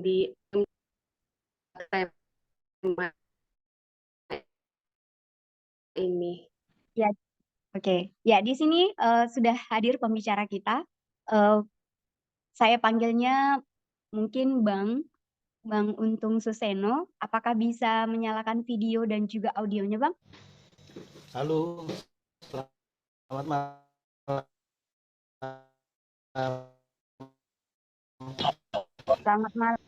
di tema ini. Ya, oke. Ya, di sini sudah hadir pembicara kita. Eh, saya panggilnya mungkin Bang Untung Suseno. Apakah bisa menyalakan video dan juga audionya, Bang? Halo, selamat malam. Selamat malam.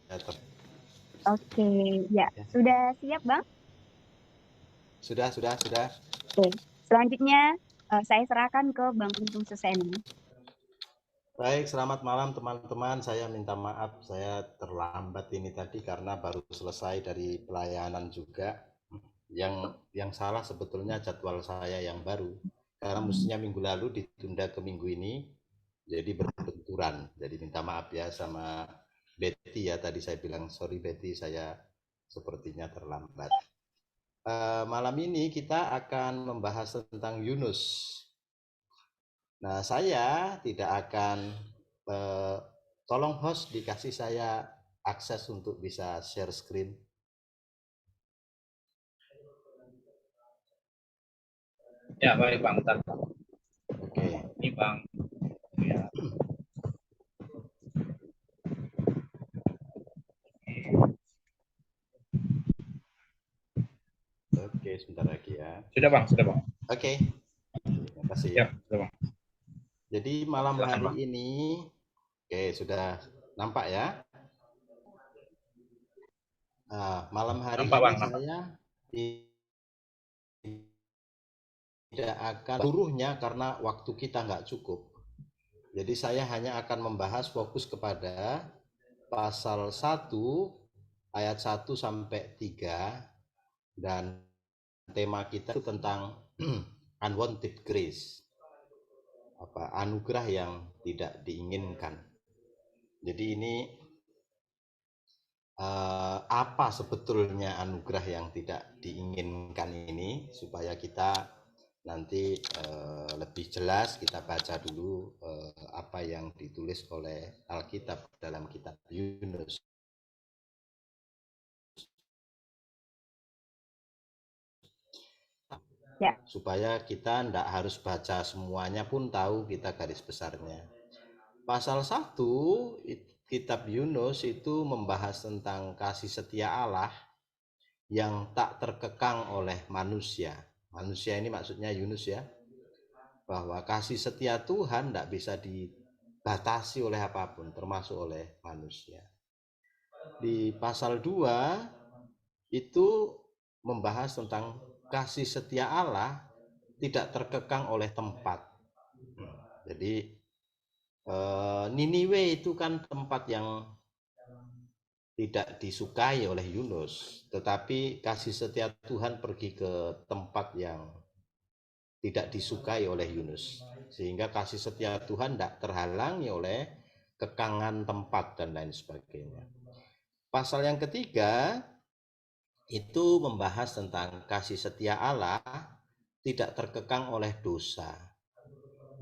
Oke, ya. Sudah siap, Bang? Sudah. Oke. Selanjutnya saya serahkan ke Bang Untung Suseno. Baik, selamat malam teman-teman. Saya minta maaf, saya terlambat ini tadi karena baru selesai dari pelayanan juga. Yang salah sebetulnya jadwal saya yang baru. Karena mestinya minggu lalu ditunda ke minggu ini, jadi berbenturan. Jadi minta maaf ya sama Betty ya, tadi saya bilang sorry Betty, saya sepertinya terlambat. Malam ini kita akan membahas tentang Yunus. Nah, saya tidak akan tolong host dikasih saya akses untuk bisa share screen. Ya, baik Bang. Oke. Ini Bang. Ya. Oke, sebentar lagi ya. Sudah Bang. Oke. Terima kasih ya. Ya, sudah Bang. Jadi malam Silakan, hari Bang. ini, oke sudah nampak ya. Malam hari Nampak, ini Bang, nampak. saya tidak akan seluruhnya karena waktu kita nggak cukup. Jadi saya hanya akan membahas fokus kepada pasal 1 ayat 1 sampai 3 dan tema kita itu tentang unwanted grace. Anugerah yang tidak diinginkan. Jadi ini apa sebetulnya anugerah yang tidak diinginkan ini, supaya kita nanti lebih jelas kita baca dulu apa yang ditulis oleh Alkitab dalam kitab Yunus. Ya. Supaya kita tidak harus baca semuanya pun tahu kita garis besarnya. Pasal 1 kitab Yunus itu membahas tentang kasih setia Allah yang tak terkekang oleh manusia. Manusia ini maksudnya Yunus ya. Bahwa kasih setia Tuhan tidak bisa dibatasi oleh apapun, termasuk oleh manusia. Di pasal 2 itu membahas tentang kasih setia Allah tidak terkekang oleh tempat. Jadi Niniwe itu kan tempat yang tidak disukai oleh Yunus, tetapi kasih setia Tuhan pergi ke tempat yang tidak disukai oleh Yunus, sehingga kasih setia Tuhan tidak terhalangi oleh kekangan tempat dan lain sebagainya. Pasal yang ketiga itu membahas tentang kasih setia Allah tidak terkekang oleh dosa.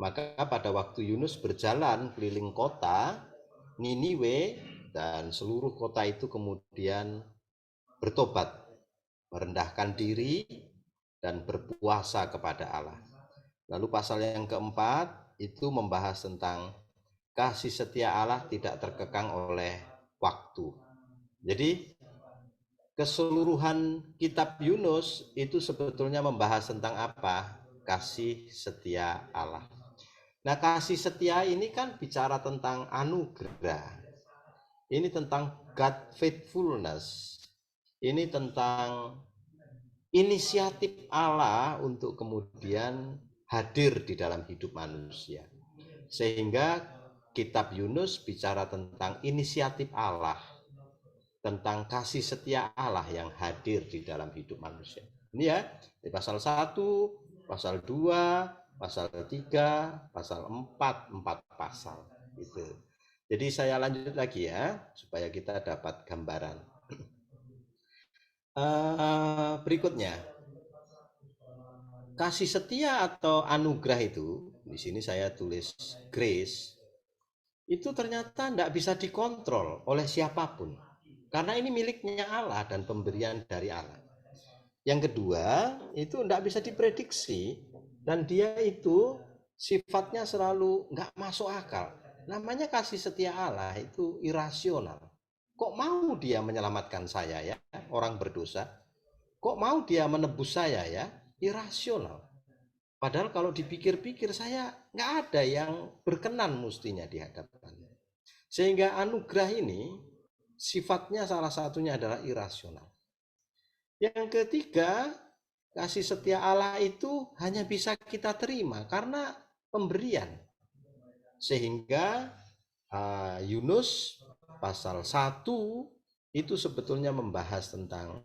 Maka pada waktu Yunus berjalan keliling kota Niniwe dan seluruh kota itu kemudian bertobat, merendahkan diri dan berpuasa kepada Allah. Lalu pasal yang keempat itu membahas tentang kasih setia Allah tidak terkekang oleh waktu. Jadi keseluruhan kitab Yunus itu sebetulnya membahas tentang apa? Kasih setia Allah. Nah, kasih setia ini kan bicara tentang anugerah. Ini tentang God faithfulness. Ini tentang inisiatif Allah untuk kemudian hadir di dalam hidup manusia. Sehingga kitab Yunus bicara tentang inisiatif Allah, tentang kasih setia Allah yang hadir di dalam hidup manusia. Ini ya, di pasal 1, pasal 2, pasal 3, pasal 4 pasal itu. Jadi saya lanjut lagi ya, supaya kita dapat gambaran. Berikutnya, kasih setia atau anugerah itu, di sini saya tulis grace, itu ternyata tidak bisa dikontrol oleh siapapun. Karena ini miliknya Allah dan pemberian dari Allah. Yang kedua, itu tidak bisa diprediksi dan dia itu sifatnya selalu nggak masuk akal. Namanya kasih setia Allah itu irasional. Kok mau dia menyelamatkan saya ya, orang berdosa? Kok mau dia menebus saya ya? Irasional. Padahal kalau dipikir-pikir saya nggak ada yang berkenan mestinya di hadapannya. Sehingga anugerah ini sifatnya salah satunya adalah irasional. Yang ketiga, kasih setia Allah itu hanya bisa kita terima karena pemberian. Sehingga Yunus pasal 1 itu sebetulnya membahas tentang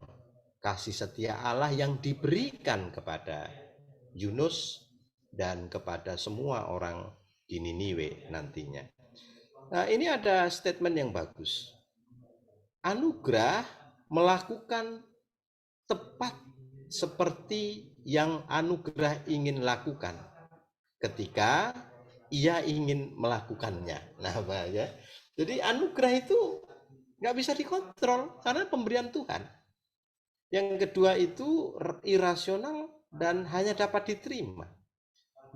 kasih setia Allah yang diberikan kepada Yunus dan kepada semua orang di Niniwe nantinya. Nah, ini ada statement yang bagus. Anugerah melakukan tepat seperti yang anugerah ingin lakukan ketika ia ingin melakukannya. Nah, ya. Jadi anugerah itu nggak bisa dikontrol karena pemberian Tuhan. Yang kedua itu irasional dan hanya dapat diterima.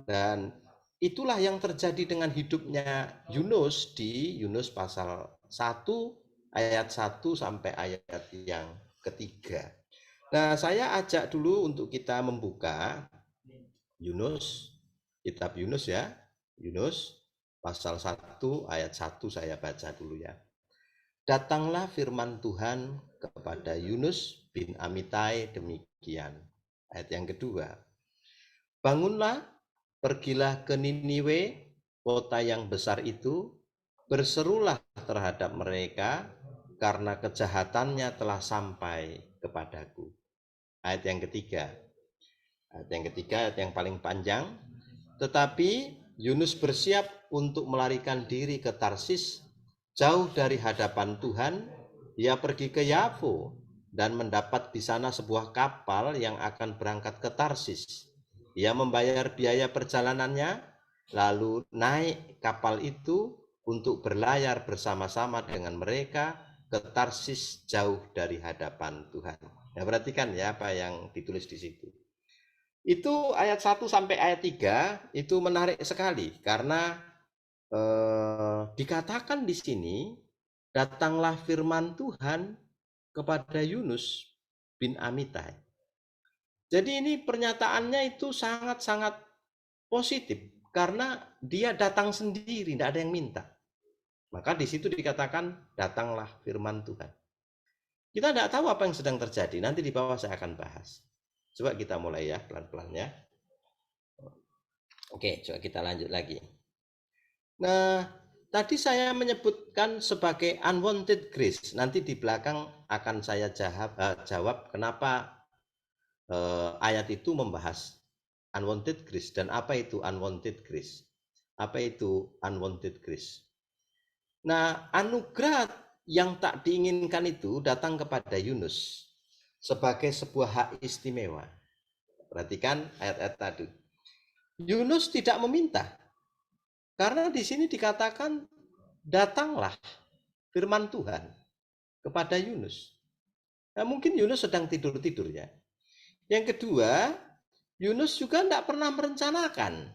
Dan itulah yang terjadi dengan hidupnya Yunus di Yunus pasal 1 ayat 1 sampai ayat yang ketiga. Nah, saya ajak dulu untuk kita membuka Yunus, kitab Yunus ya. Yunus pasal 1 ayat 1 saya baca dulu ya. Datanglah firman Tuhan kepada Yunus bin Amitai demikian. Ayat yang kedua. Bangunlah, pergilah ke Niniwe, kota yang besar itu, berserulah terhadap mereka karena kejahatannya telah sampai kepadaku. Ayat yang ketiga. Ayat yang paling panjang. Tetapi Yunus bersiap untuk melarikan diri ke Tarsis, jauh dari hadapan Tuhan. Ia pergi ke Yafo dan mendapat di sana sebuah kapal yang akan berangkat ke Tarsis. Ia membayar biaya perjalanannya, lalu naik kapal itu untuk berlayar bersama-sama dengan mereka ke Tarsis jauh dari hadapan Tuhan. Nah, perhatikan ya apa yang ditulis di situ. Itu ayat 1 sampai ayat 3 itu menarik sekali karena dikatakan di sini datanglah firman Tuhan kepada Yunus bin Amitai. Jadi ini pernyataannya itu sangat-sangat positif karena dia datang sendiri, tidak ada yang minta. Maka di situ dikatakan datanglah firman Tuhan. Kita tidak tahu apa yang sedang terjadi, nanti di bawah saya akan bahas. Coba kita mulai ya, pelan-pelan ya. Oke, coba kita lanjut lagi. Nah, tadi saya menyebutkan sebagai unwanted grace. Nanti di belakang akan saya jawab kenapa ayat itu membahas unwanted grace dan apa itu unwanted grace. Apa itu unwanted grace? Nah, anugerah yang tak diinginkan itu datang kepada Yunus sebagai sebuah hak istimewa. Perhatikan ayat-ayat tadi. Yunus tidak meminta. Karena di sini dikatakan datanglah firman Tuhan kepada Yunus. Nah, mungkin Yunus sedang tidur-tidur ya. Yang kedua, Yunus juga tidak pernah merencanakan.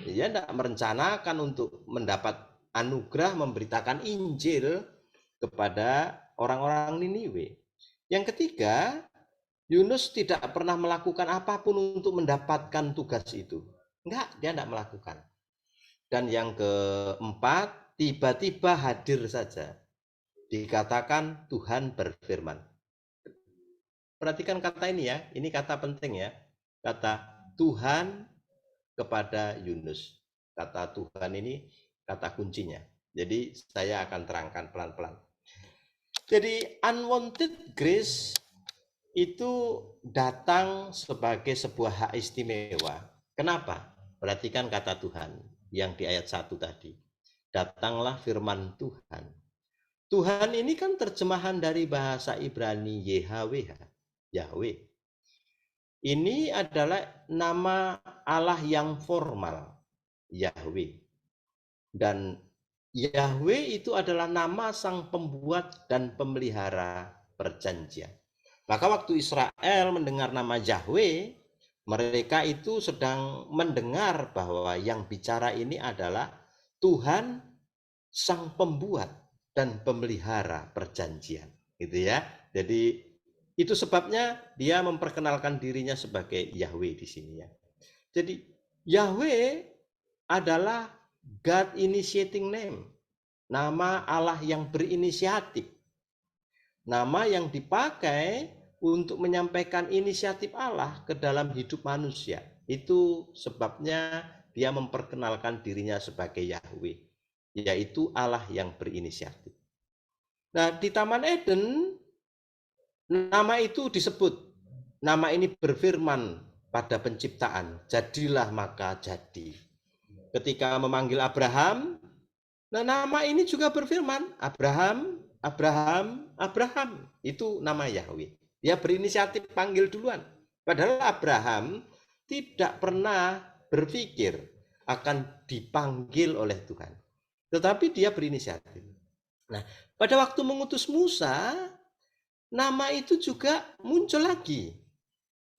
Dia tidak merencanakan untuk mendapat anugerah memberitakan Injil kepada orang-orang Niniwe. Yang ketiga, Yunus tidak pernah melakukan apapun untuk mendapatkan tugas itu. Enggak, dia tidak melakukan. Dan yang keempat, tiba-tiba hadir saja. Dikatakan Tuhan berfirman. Perhatikan kata ini ya, ini kata penting ya. Kata Tuhan kepada Yunus. Kata Tuhan ini kata kuncinya. Jadi saya akan terangkan pelan-pelan. Jadi unwanted grace itu datang sebagai sebuah hak istimewa. Kenapa? Perhatikan kata Tuhan yang di ayat 1 tadi. Datanglah firman Tuhan. Tuhan ini kan terjemahan dari bahasa Ibrani YHWH, Yahweh. Ini adalah nama Allah yang formal, Yahweh. Dan Yahweh itu adalah nama sang pembuat dan pemelihara perjanjian. Maka waktu Israel mendengar nama Yahweh, mereka itu sedang mendengar bahwa yang bicara ini adalah Tuhan sang pembuat dan pemelihara perjanjian, gitu ya. Jadi itu sebabnya dia memperkenalkan dirinya sebagai Yahweh di sini ya. Jadi Yahweh adalah God initiating name, nama Allah yang berinisiatif, nama yang dipakai untuk menyampaikan inisiatif Allah ke dalam hidup manusia. Itu sebabnya dia memperkenalkan dirinya sebagai Yahweh, yaitu Allah yang berinisiatif. Nah, di Taman Eden, nama itu disebut. Nama ini berfirman pada penciptaan, jadilah maka jadi. Ketika memanggil Abraham, nah nama ini juga berfirman, Abraham, Abraham, Abraham. Itu nama Yahweh. Dia berinisiatif panggil duluan. Padahal Abraham tidak pernah berpikir akan dipanggil oleh Tuhan. Tetapi dia berinisiatif. Nah, pada waktu mengutus Musa, nama itu juga muncul lagi.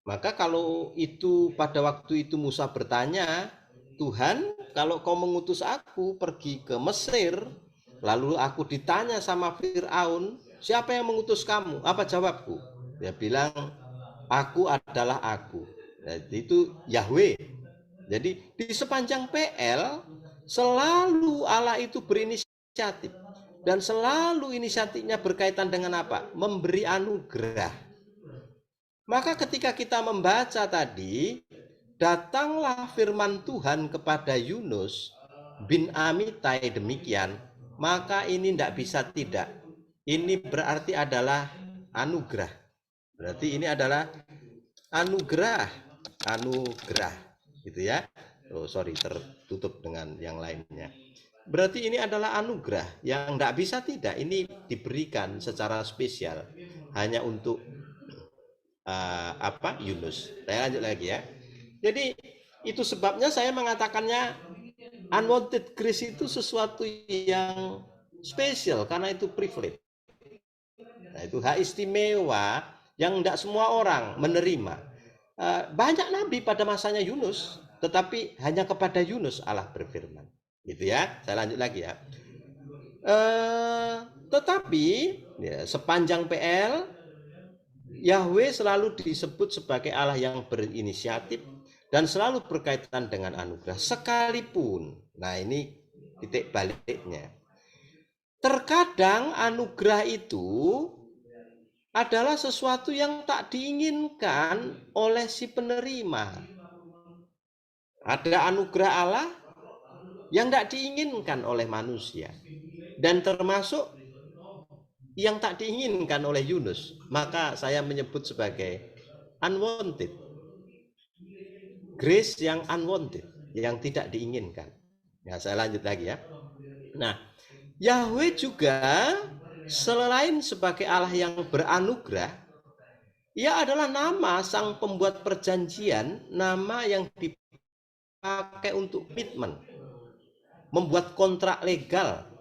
Maka kalau itu pada waktu itu Musa bertanya, Tuhan, kalau kau mengutus aku pergi ke Mesir, lalu aku ditanya sama Fir'aun, siapa yang mengutus kamu? Apa jawabku? Dia bilang, aku adalah aku. Jadi itu Yahweh. Jadi di sepanjang PL, selalu Allah itu berinisiatif. Dan selalu inisiatifnya berkaitan dengan apa? Memberi anugerah. Maka ketika kita membaca tadi, datanglah firman Tuhan kepada Yunus bin Amitai demikian, maka ini tidak bisa tidak. Ini berarti adalah anugerah. Berarti ini adalah anugerah, gitu ya. Oh sorry, tertutup dengan yang lainnya. Berarti ini adalah anugerah yang tidak bisa tidak. Ini diberikan secara spesial hanya untuk Yunus. Saya lanjut lagi ya. Jadi itu sebabnya saya mengatakannya unwanted grace itu sesuatu yang spesial karena itu privilege. Nah, itu hak istimewa yang tidak semua orang menerima. Banyak nabi pada masanya Yunus, tetapi hanya kepada Yunus Allah berfirman. Gitu ya. Saya lanjut lagi ya. Tetapi ya, sepanjang PL Yahweh selalu disebut sebagai Allah yang berinisiatif dan selalu berkaitan dengan anugerah sekalipun. Nah, ini titik baliknya. Terkadang anugerah itu adalah sesuatu yang tak diinginkan oleh si penerima. Ada anugerah Allah yang tak diinginkan oleh manusia. Dan termasuk yang tak diinginkan oleh Yunus, maka saya menyebut sebagai unwanted grace, yang unwanted, yang tidak diinginkan. Ya, saya lanjut lagi ya. Nah, Yahweh juga selain sebagai Allah yang beranugerah, ia adalah nama sang pembuat perjanjian, nama yang dipakai untuk komitmen, membuat kontrak legal.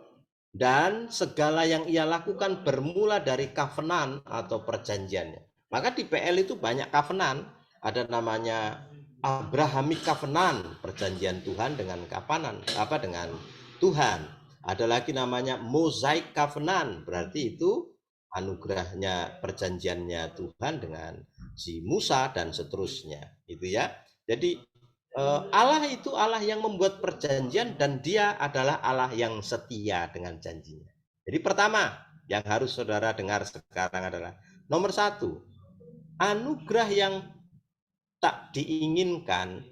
Dan segala yang ia lakukan bermula dari covenant atau perjanjiannya. Maka di PL itu banyak covenant. Ada namanya Abrahamic covenant, perjanjian Tuhan dengan dengan Tuhan. Ada lagi namanya Mosaic covenant, berarti itu anugerahnya, perjanjiannya Tuhan dengan si Musa dan seterusnya. Itu ya. Jadi Allah itu Allah yang membuat perjanjian dan dia adalah Allah yang setia dengan janjinya. Jadi pertama yang harus saudara dengar sekarang adalah nomor 1, anugerah yang tak diinginkan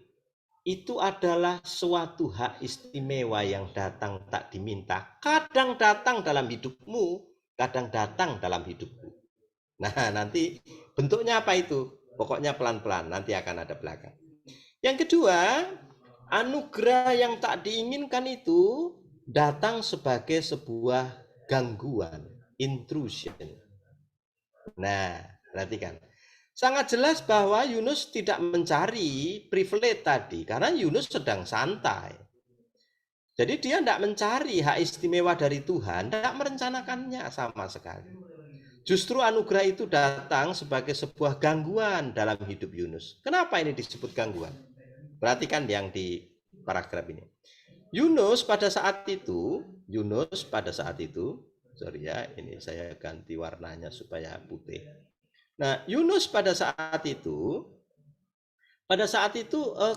itu adalah suatu hak istimewa yang datang tak diminta. Kadang datang dalam hidupmu, kadang datang dalam hidupku. Nah, nanti bentuknya apa itu? Pokoknya pelan-pelan, nanti akan ada belakang. Yang kedua, anugerah yang tak diinginkan itu datang sebagai sebuah gangguan, intrusion. Nah, perhatikan. Sangat jelas bahwa Yunus tidak mencari privilege tadi, karena Yunus sedang santai. Jadi dia tidak mencari hak istimewa dari Tuhan, tidak merencanakannya sama sekali. Justru anugerah itu datang sebagai sebuah gangguan dalam hidup Yunus. Kenapa ini disebut gangguan? Perhatikan yang di paragraf ini. Yunus pada saat itu, sorry ya, ini saya ganti warnanya supaya putih. Nah, Yunus pada saat itu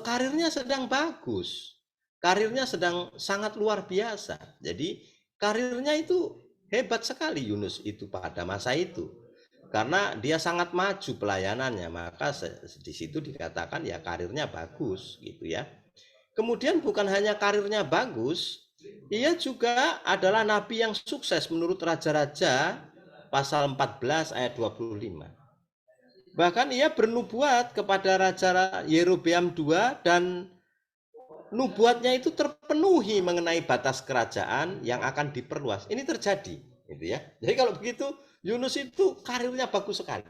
karirnya sedang bagus. Karirnya sedang sangat luar biasa. Jadi karirnya itu hebat sekali Yunus itu pada masa itu. Karena dia sangat maju pelayanannya, maka di situ dikatakan ya karirnya bagus gitu ya. Kemudian bukan hanya karirnya bagus, ia juga adalah nabi yang sukses menurut Raja-Raja pasal 14 ayat 25. Bahkan ia bernubuat kepada Raja Yerobeam II dan nubuatnya itu terpenuhi mengenai batas kerajaan yang akan diperluas. Ini terjadi, gitu ya. Jadi kalau begitu Yunus itu karirnya bagus sekali,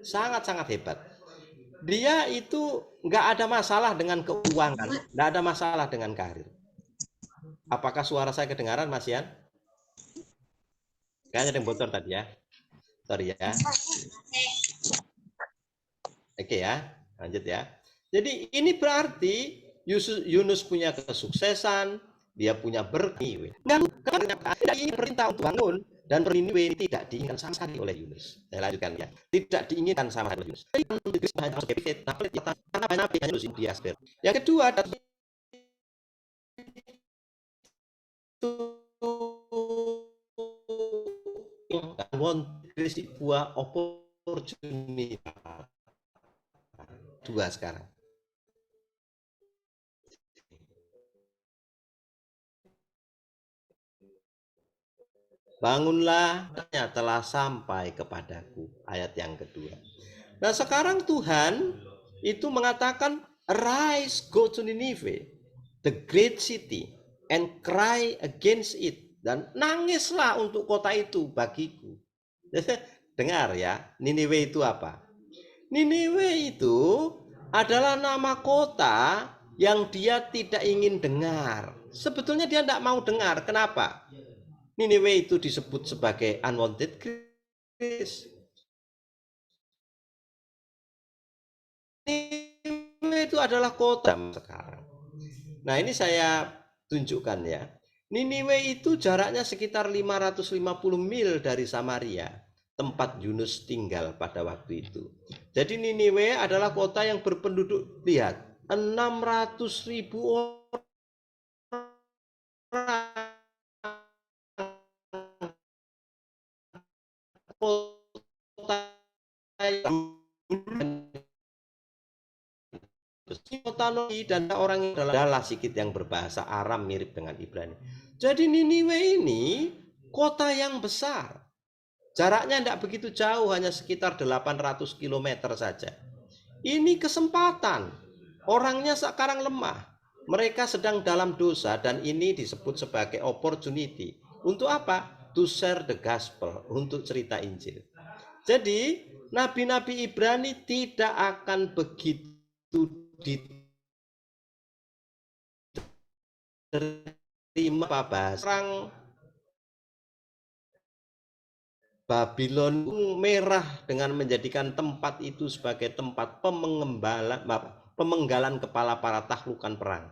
sangat-sangat hebat. Dia itu nggak ada masalah dengan keuangan, nggak ada masalah dengan karir. Apakah suara saya kedengaran, Mas Ian? Kayaknya ada yang bocor tadi ya. Sorry ya. Oke ya, lanjut ya. Jadi ini berarti Yunus punya kesuksesan, dia punya berkah. Karena ini perintah untuk bangun dan Niniwe ini tidak diinginkan sama sekali oleh Yunus. Saya lanjutkan ya. Tidak diinginkan sama sekali oleh Yunus. Yang kedua, sebuah opportunity. Dua sekarang. Bangunlah, telah sampai kepadaku. Ayat yang kedua. Nah sekarang Tuhan itu mengatakan, arise, go to Nineveh, the great city, and cry against it. Dan nangislah untuk kota itu bagiku. Dengar ya, Nineveh itu apa? Nineveh itu adalah nama kota yang dia tidak ingin dengar. Sebetulnya dia tidak mau dengar. Kenapa? Nineveh itu disebut sebagai unwanted grace. Nineveh itu adalah kota sekarang. Nah ini saya tunjukkan ya. Nineveh itu jaraknya sekitar 550 mil dari Samaria, tempat Yunus tinggal pada waktu itu. Jadi Nineveh adalah kota yang berpenduduk, lihat, 600.000 orang. Kota dan orang yang adalah sedikit yang berbahasa Aram mirip dengan Ibrani. Jadi Niniwe ini kota yang besar. Jaraknya tidak begitu jauh, hanya sekitar 800 km saja. Ini kesempatan. Orangnya sekarang lemah. Mereka sedang dalam dosa dan ini disebut sebagai opportunity. Untuk apa? To share the gospel, untuk cerita Injil. Jadi nabi-nabi Ibrani tidak akan begitu diterima bahasa orang Babylon merah dengan menjadikan tempat itu sebagai tempat pemenggalan kepala para takhlukan perang.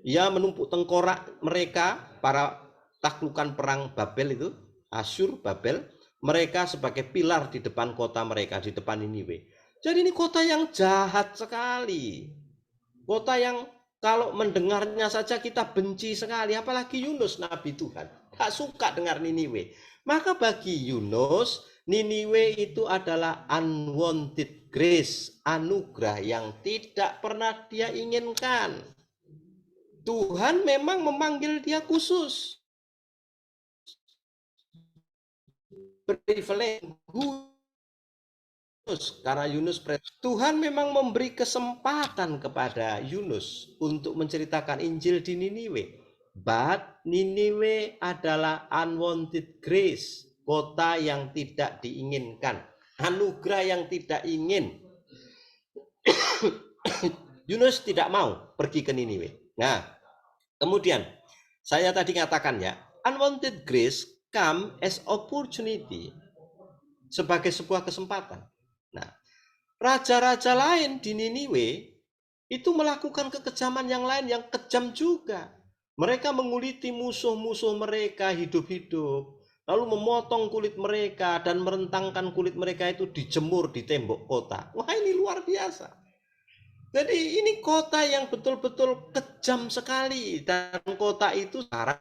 Ia menumpuk tengkorak mereka, para takhlukan perang Babel itu, Asyur, Babel, mereka sebagai pilar di depan kota mereka, di depan Niniwe. Jadi ini kota yang jahat sekali. Kota yang kalau mendengarnya saja kita benci sekali, apalagi Yunus, Nabi Tuhan. Gak suka dengar Niniwe. Maka bagi Yunus, Niniwe itu adalah unwanted grace, anugerah yang tidak pernah dia inginkan. Tuhan memang memanggil dia khusus. Privilege karena Yunus, Tuhan memang memberi kesempatan kepada Yunus untuk menceritakan Injil di Niniwe. But Niniwe adalah unwanted grace, kota yang tidak diinginkan, anugerah yang tidak ingin. Yunus tidak mau pergi ke Niniwe. Nah, kemudian Saya tadi katakan ya, unwanted grace come as opportunity, sebagai sebuah kesempatan. Nah, raja-raja lain di Niniwe itu melakukan kekejaman yang lain yang kejam juga. Mereka menguliti musuh-musuh mereka hidup-hidup, lalu memotong kulit mereka dan merentangkan kulit mereka itu dijemur di tembok kota. Wah, ini luar biasa. Jadi ini kota yang betul-betul kejam sekali, dan kota itu sekarang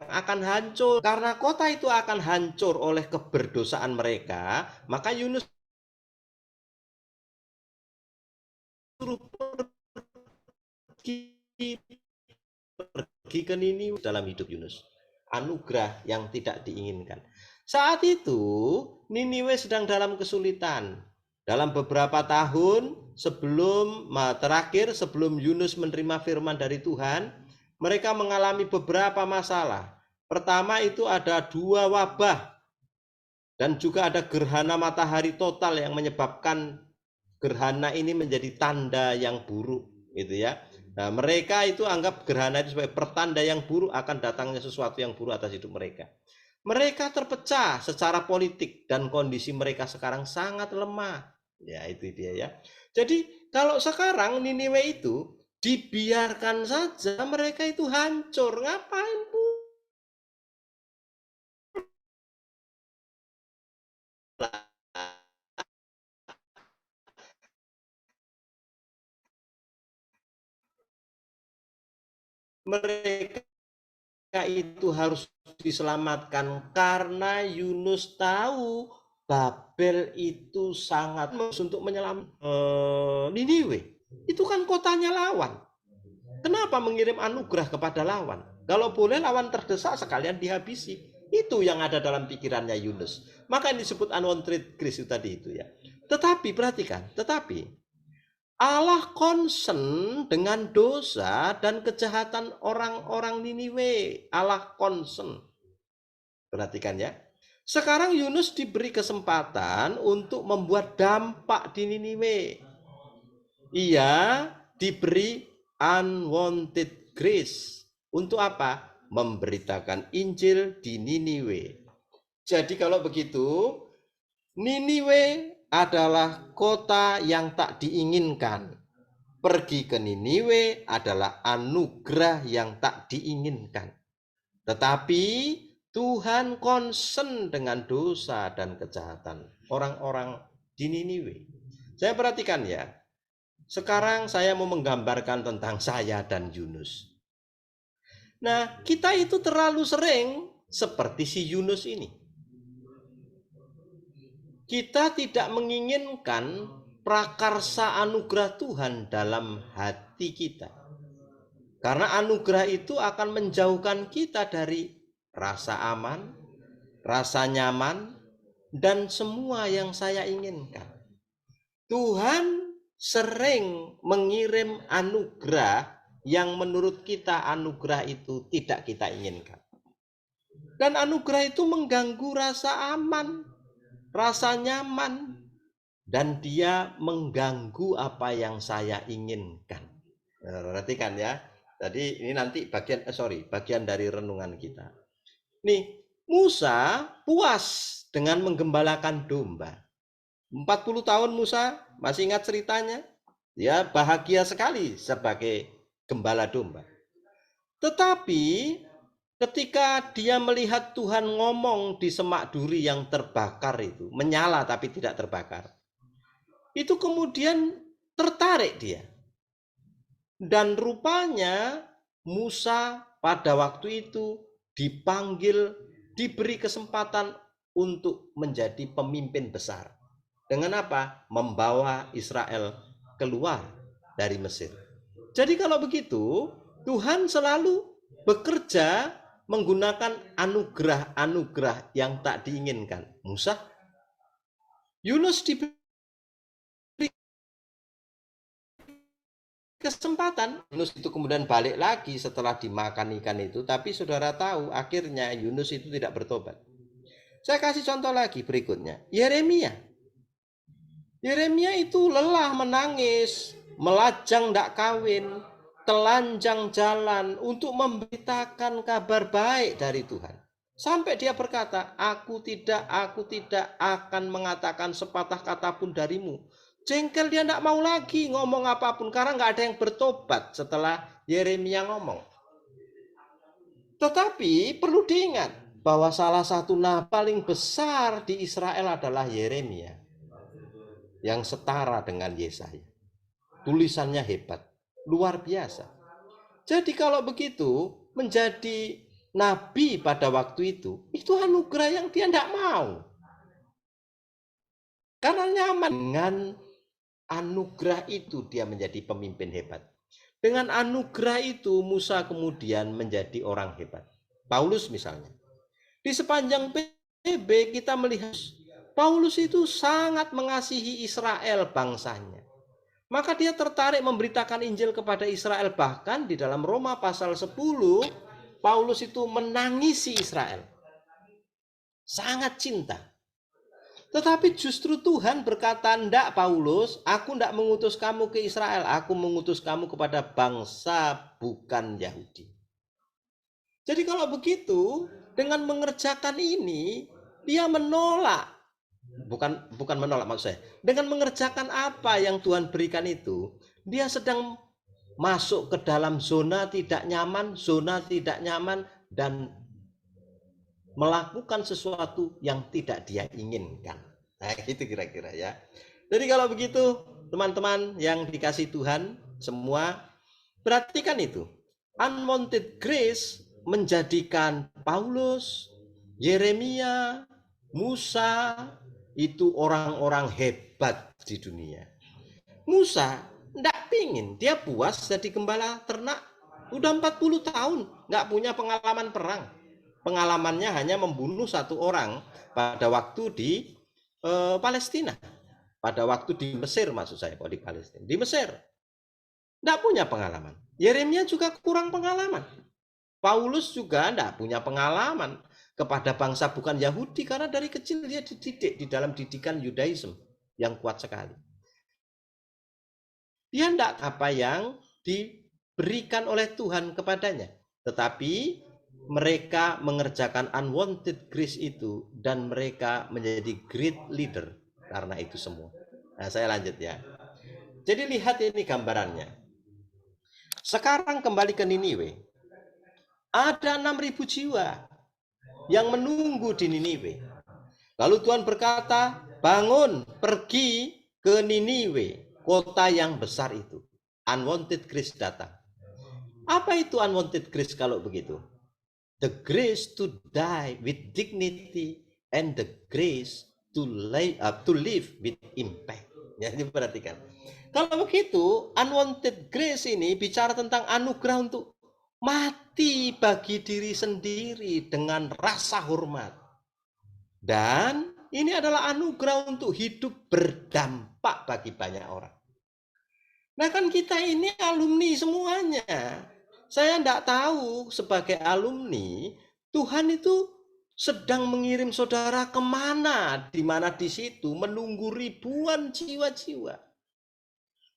akan hancur. Karena kota itu akan hancur oleh keberdosaan mereka, maka Yunus suruh pergi ke Niniwe dalam hidup Yunus. Anugerah yang tidak diinginkan. Saat itu Niniwe sedang dalam kesulitan. Dalam beberapa tahun sebelum Yunus menerima firman dari Tuhan, mereka mengalami beberapa masalah. Pertama itu ada 2 wabah dan juga ada gerhana matahari total yang menyebabkan gerhana ini menjadi tanda yang buruk, gitu ya. Nah, mereka itu anggap gerhana itu sebagai pertanda yang buruk akan datangnya sesuatu yang buruk atas hidup mereka. Mereka terpecah secara politik dan kondisi mereka sekarang sangat lemah. Ya, itu dia ya. Jadi kalau sekarang Niniwe itu dibiarkan saja, mereka itu hancur. Ngapain pula mereka itu harus diselamatkan? Karena Yunus tahu Babel itu sangat untuk menyelamatkan Niniwe. Itu kan kotanya lawan. Kenapa mengirim anugerah kepada lawan? Kalau boleh lawan terdesak sekalian dihabisi. Itu yang ada dalam pikirannya Yunus. Maka ini disebut unwanted grace tadi itu ya. Tetapi perhatikan, Allah concern dengan dosa dan kejahatan orang-orang Niniwe. Allah concern. Perhatikan ya. Sekarang Yunus diberi kesempatan untuk membuat dampak di Niniwe. Ia diberi unwanted grace. Untuk apa? Memberitakan Injil di Niniwe. Jadi kalau begitu, Niniwe adalah kota yang tak diinginkan. Pergi ke Niniwe adalah anugerah yang tak diinginkan. Tetapi Tuhan concern dengan dosa dan kejahatan orang-orang di Niniwe. Saya perhatikan ya. Sekarang saya mau menggambarkan tentang saya dan Yunus. Nah, kita itu terlalu sering seperti si Yunus ini. Kita tidak menginginkan prakarsa anugerah Tuhan dalam hati kita. Karena anugerah itu akan menjauhkan kita dari rasa aman, rasa nyaman, dan semua yang saya inginkan. Tuhan sering mengirim anugerah yang menurut kita anugerah itu tidak kita inginkan. Dan anugerah itu mengganggu rasa aman, rasa nyaman, dan dia mengganggu apa yang saya inginkan. Perhatikan ya. Tadi ini nanti bagian dari renungan kita. Nih, Musa puas dengan menggembalakan domba. 40 tahun Musa, masih ingat ceritanya? Ya, bahagia sekali sebagai gembala domba. Tetapi ketika dia melihat Tuhan ngomong di semak duri yang terbakar itu, menyala tapi tidak terbakar, itu kemudian tertarik dia. Dan rupanya Musa pada waktu itu dipanggil, diberi kesempatan untuk menjadi pemimpin besar. Dengan apa? Membawa Israel keluar dari Mesir. Jadi kalau begitu, Tuhan selalu bekerja menggunakan anugerah-anugerah yang tak diinginkan. Musa, Yunus diberi kesempatan. Yunus itu kemudian balik lagi setelah dimakan ikan itu, tapi saudara tahu akhirnya Yunus itu tidak bertobat. Saya kasih contoh lagi berikutnya. Yeremia itu lelah menangis, melajang tidak kawin, telanjang jalan untuk memberitakan kabar baik dari Tuhan. Sampai dia berkata, aku tidak akan mengatakan sepatah kata pun darimu. Jengkel, dia tidak mau lagi ngomong apapun karena nggak ada yang bertobat setelah Yeremia ngomong. Tetapi perlu diingat bahwa salah satu nabi paling besar di Israel adalah Yeremia, yang setara dengan Yesaya. Tulisannya hebat, luar biasa. Jadi kalau begitu, menjadi nabi pada waktu itu anugerah yang dia tidak mau. Karena nyaman. Dengan anugerah itu dia menjadi pemimpin hebat. Dengan anugerah itu Musa kemudian menjadi orang hebat. Paulus misalnya. Di sepanjang PB kita melihat Paulus itu sangat mengasihi Israel bangsanya. Maka dia tertarik memberitakan Injil kepada Israel. Bahkan di dalam Roma pasal 10, Paulus itu menangisi Israel. Sangat cinta. Tetapi justru Tuhan berkata, "Ndak Paulus, aku ndak mengutus kamu ke Israel. Aku mengutus kamu kepada bangsa bukan Yahudi." Jadi kalau begitu, dengan mengerjakan ini, dia menolak. Bukan menolak maksud saya. Dengan mengerjakan apa yang Tuhan berikan itu, dia sedang masuk ke dalam zona tidak nyaman, dan melakukan sesuatu yang tidak dia inginkan. Nah, gitu kira-kira ya. Jadi kalau begitu, teman-teman yang dikasih Tuhan semua, perhatikan itu. Unwanted grace menjadikan Paulus, Yeremia, Musa itu orang-orang hebat di dunia. Musa enggak pingin, dia puas jadi gembala ternak. Udah 40 tahun nggak punya pengalaman perang. Pengalamannya hanya membunuh satu orang pada waktu di Palestina. Pada waktu di Mesir maksud saya, kalau di Palestina. Di Mesir. Nggak punya pengalaman. Yeremia juga kurang pengalaman. Paulus juga nggak punya pengalaman kepada bangsa bukan Yahudi karena dari kecil dia dididik di dalam didikan Yudaism yang kuat sekali. Dia nggak apa yang diberikan oleh Tuhan kepadanya. Tetapi mereka mengerjakan unwanted grace itu dan mereka menjadi great leader karena itu semua. Nah, saya lanjut ya. Jadi lihat ini gambarannya. Sekarang kembali ke Niniwe. Ada 6.000 jiwa yang menunggu di Niniwe. Lalu Tuhan berkata, bangun, pergi ke Niniwe, kota yang besar itu. Unwanted grace datang. Apa itu unwanted grace kalau begitu? The grace to die with dignity and the grace to live with impact. Ya, diperhatikan. Kalau begitu, unwanted grace ini bicara tentang anugerah untuk mati bagi diri sendiri dengan rasa hormat. Dan ini adalah anugerah untuk hidup berdampak bagi banyak orang. Nah kan kita ini alumni semuanya. Saya tidak tahu sebagai alumni, Tuhan itu sedang mengirim saudara kemana, di mana di situ menunggu ribuan jiwa-jiwa.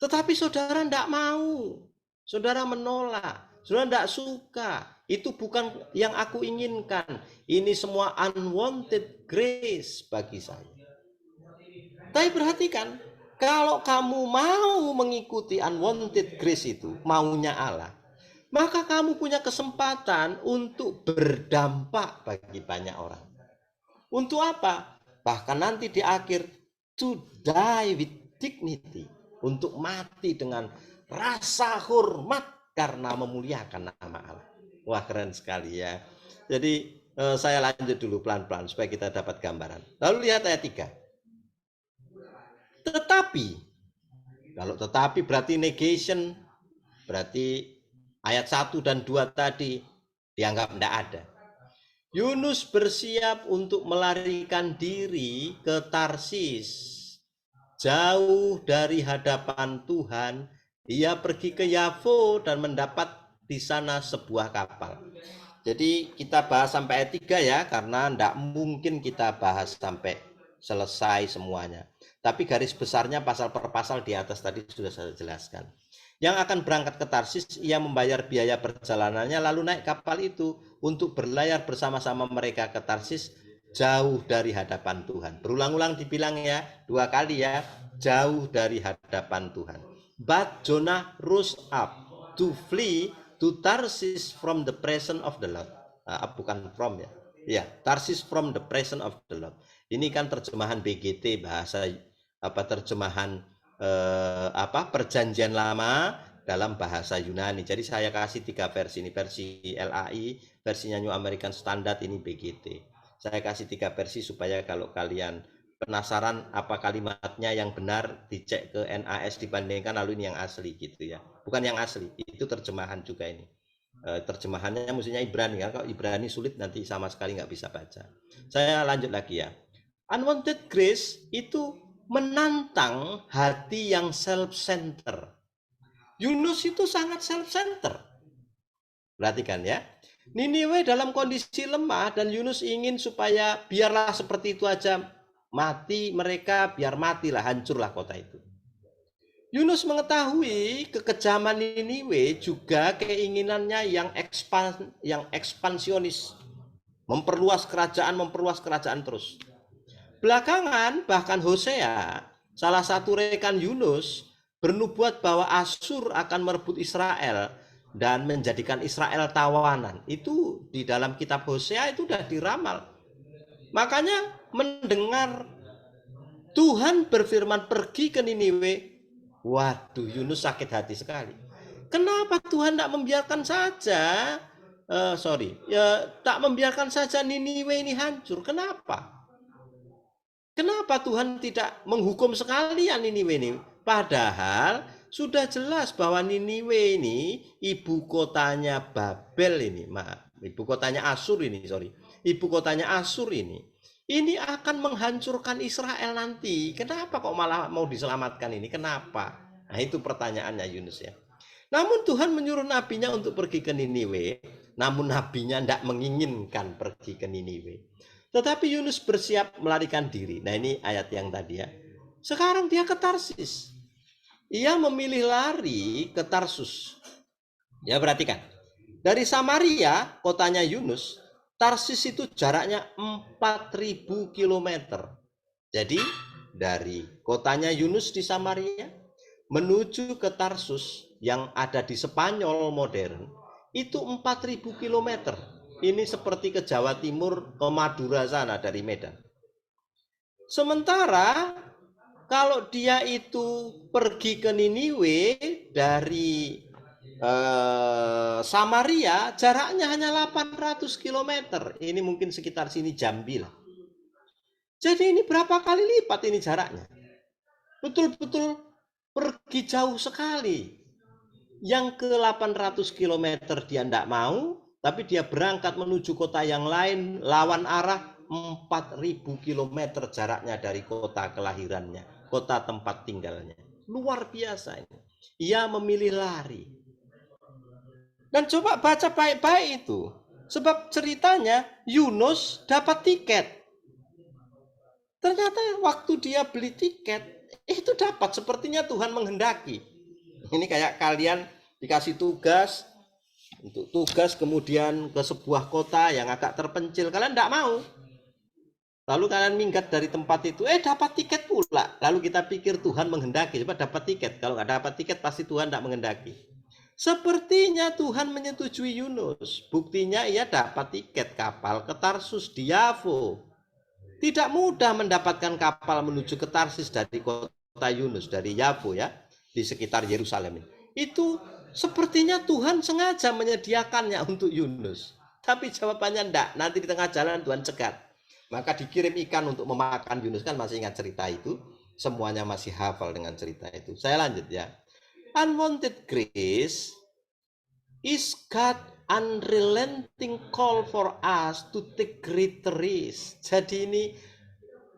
Tetapi saudara tidak mau, saudara menolak, saudara tidak suka. Itu bukan yang aku inginkan. Ini semua unwanted grace bagi saya. Tapi perhatikan, kalau kamu mau mengikuti unwanted grace itu, maunya Allah, maka kamu punya kesempatan untuk berdampak bagi banyak orang. Untuk apa? Bahkan nanti di akhir, to die with dignity. Untuk mati dengan rasa hormat karena memuliakan nama Allah. Wah, keren sekali ya. Jadi saya lanjut dulu pelan-pelan supaya kita dapat gambaran. Lalu lihat ayat 3. Tetapi, kalau tetapi berarti negation, berarti ayat 1 dan 2 tadi dianggap tidak ada. Yunus bersiap untuk melarikan diri ke Tarsis. Jauh dari hadapan Tuhan, dia pergi ke Yafo dan mendapat di sana sebuah kapal. Jadi kita bahas sampai ayat 3 ya, karena tidak mungkin kita bahas sampai selesai semuanya. Tapi garis besarnya pasal per pasal di atas tadi sudah saya jelaskan. yang akan berangkat ke Tarsis, ia membayar biaya perjalanannya lalu naik kapal itu untuk berlayar bersama-sama mereka ke Tarsis jauh dari hadapan Tuhan. Berulang-ulang dibilang ya, 2 kali ya, jauh dari hadapan Tuhan. But Jonah rose up to flee to Tarsis from the presence of the Lord. Bukan from ya. Ya, Tarsis from the presence of the Lord. Ini kan terjemahan BGT, bahasa terjemahan Perjanjian Lama dalam bahasa Yunani. Jadi saya kasih 3 versi, ini versi LAI, versinya New American Standard, ini BGT. Saya kasih 3 versi supaya kalau kalian penasaran apa kalimatnya yang benar, dicek ke NAS dibandingkan lalu ini yang asli gitu ya. Bukan yang asli, itu terjemahan juga ini. Terjemahannya mestinya Ibrani ya. Kalau Ibrani sulit nanti sama sekali nggak bisa baca. Saya lanjut lagi ya. Unwanted grace itu menantang hati yang self-center. Yunus itu sangat self-center. Perhatikan ya. Niniwe dalam kondisi lemah dan Yunus ingin supaya biarlah seperti itu aja mati mereka, biar matilah, hancurlah kota itu. Yunus mengetahui kekejaman Niniwe juga keinginannya yang ekspansionis. Memperluas kerajaan terus. Belakangan bahkan Hosea, salah satu rekan Yunus, bernubuat bahwa Asyur akan merebut Israel dan menjadikan Israel tawanan. Itu di dalam kitab Hosea itu sudah diramal. Makanya mendengar Tuhan berfirman pergi ke Niniwe, waduh, Yunus sakit hati sekali. Kenapa Tuhan tidak membiarkan saja tak membiarkan saja Niniwe ini hancur? Kenapa? Kenapa Tuhan tidak menghukum sekalian Niniwe ini? Padahal sudah jelas bahwa Niniwe ini ibu kotanya Babel ini, ibu kotanya Asyur ini, ibu kotanya Asyur ini akan menghancurkan Israel nanti. Kenapa kok malah mau diselamatkan ini? Kenapa? Nah, itu pertanyaannya Yunus ya. Namun Tuhan menyuruh nabinya untuk pergi ke Niniwe, namun nabinya tidak menginginkan pergi ke Niniwe. Tetapi Yunus bersiap melarikan diri. Nah, ini ayat yang tadi ya. Sekarang dia ke Tarsis. Ia memilih lari ke Tarsus. Ya, perhatikan. Dari Samaria, kotanya Yunus, Tarsis itu jaraknya 4.000 km. Jadi, dari kotanya Yunus di Samaria menuju ke Tarsus yang ada di Spanyol modern, itu 4.000 km. Ini seperti ke Jawa Timur, ke Madura sana dari Medan. Sementara kalau dia itu pergi ke Niniwe dari Samaria, jaraknya hanya 800 km. Ini mungkin sekitar sini Jambi lah. Jadi ini berapa kali lipat ini jaraknya? Betul-betul pergi jauh sekali. Yang ke 800 km dia tidak mau, tapi dia berangkat menuju kota yang lain, lawan arah 4.000 km jaraknya dari kota kelahirannya, kota tempat tinggalnya. Luar biasa ini. Ia memilih lari. Dan coba baca baik-baik itu. Sebab ceritanya Yunus dapat tiket. Ternyata waktu dia beli tiket, itu dapat, sepertinya Tuhan menghendaki. Ini kayak kalian dikasih tugas, untuk tugas kemudian ke sebuah kota yang agak terpencil, kalian tidak mau. Lalu kalian minggat dari tempat itu, dapat tiket pula. Lalu kita pikir Tuhan menghendaki, coba dapat tiket. Kalau nggak dapat tiket pasti Tuhan tidak menghendaki. Sepertinya Tuhan menyetujui Yunus. Buktinya ia dapat tiket kapal ke Tarsus di Yafo. Tidak mudah mendapatkan kapal menuju ke Tarsis dari kota Yunus, dari Yafo ya, di sekitar Yerusalem. Itu sepertinya Tuhan sengaja menyediakannya untuk Yunus. Tapi jawabannya enggak, nanti di tengah jalan Tuhan cegat. Maka dikirim ikan untuk memakan Yunus, kan masih ingat cerita itu. Semuanya masih hafal dengan cerita itu. Saya lanjut ya. Unwanted grace is God unrelenting call for us to take greater risk. Jadi ini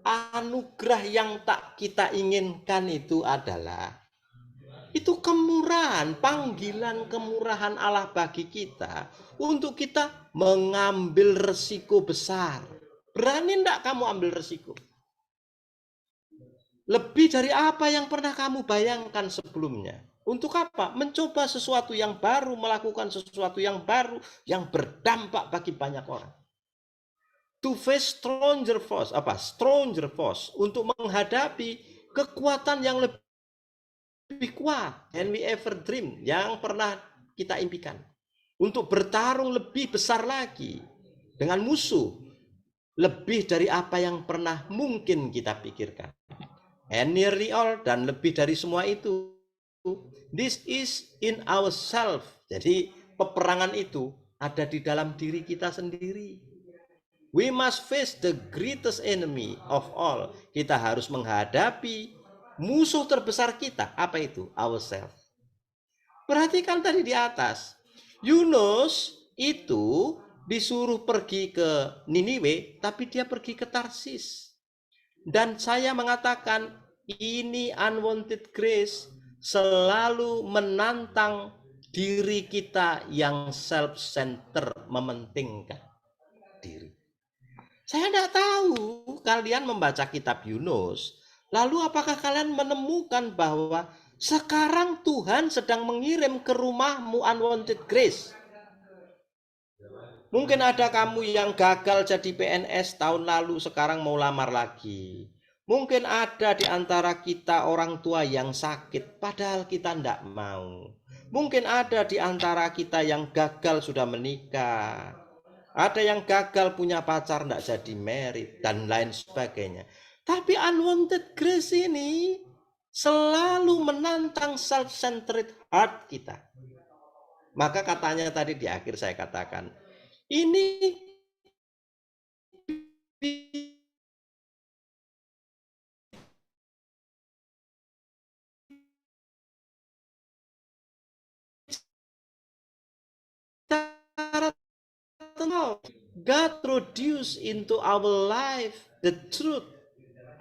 anugerah yang tak kita inginkan itu adalah itu kemurahan, panggilan kemurahan Allah bagi kita untuk kita mengambil resiko besar. Berani enggak kamu ambil resiko? Lebih dari apa yang pernah kamu bayangkan sebelumnya. Untuk apa? Mencoba sesuatu yang baru, melakukan sesuatu yang baru, yang berdampak bagi banyak orang. To face stronger force, stronger force, untuk menghadapi kekuatan yang lebih kuat than we ever dream, yang pernah kita impikan. Untuk bertarung lebih besar lagi dengan musuh, lebih dari apa yang pernah mungkin kita pikirkan. And nearly all, dan lebih dari semua itu, this is in ourselves. Jadi peperangan itu ada di dalam diri kita sendiri. We must face the greatest enemy of all. Kita harus menghadapi musuh terbesar kita. Apa itu? Ourselves. Perhatikan tadi di atas. Yunus itu disuruh pergi ke Niniwe, tapi dia pergi ke Tarsis. Dan saya mengatakan, ini unwanted grace selalu menantang diri kita yang self-centered, mementingkan diri. Saya tidak tahu kalian membaca kitab Yunus, lalu apakah kalian menemukan bahwa sekarang Tuhan sedang mengirim ke rumahmu unwanted grace? Mungkin ada kamu yang gagal jadi PNS tahun lalu, sekarang mau lamar lagi. Mungkin ada di antara kita orang tua yang sakit, padahal kita tidak mau. Mungkin ada di antara kita yang gagal sudah menikah. Ada yang gagal punya pacar, tidak jadi married, dan lain sebagainya. Tapi unwanted grace ini selalu menantang self-centered heart kita. Maka katanya tadi di akhir saya katakan, ini God introduce into our life the truth.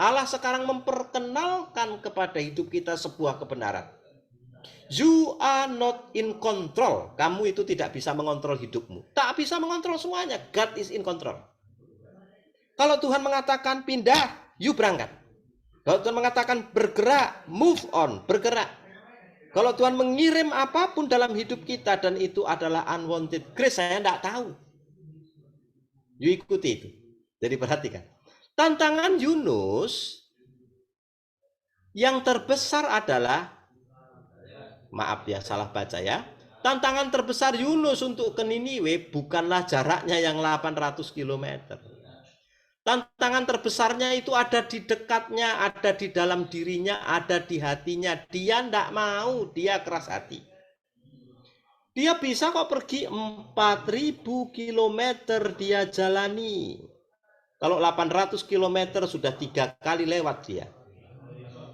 Allah sekarang memperkenalkan kepada hidup kita sebuah kebenaran. You are not in control. Kamu itu tidak bisa mengontrol hidupmu. Tak bisa mengontrol semuanya. God is in control. Kalau Tuhan mengatakan pindah, you berangkat. Kalau Tuhan mengatakan bergerak, move on, bergerak. Kalau Tuhan mengirim apapun dalam hidup kita dan itu adalah unwanted grace, saya tidak tahu. You ikuti itu. Jadi perhatikan. Tantangan Yunus yang terbesar adalah, maaf ya salah baca ya. Tantangan terbesar Yunus untuk ke Niniwe bukanlah jaraknya yang 800 km. Tantangan terbesarnya itu ada di dekatnya, ada di dalam dirinya, ada di hatinya. Dia tidak mau, dia keras hati. Dia bisa kok pergi 4.000 km dia jalani. Kalau 800 km sudah 3 kali lewat dia.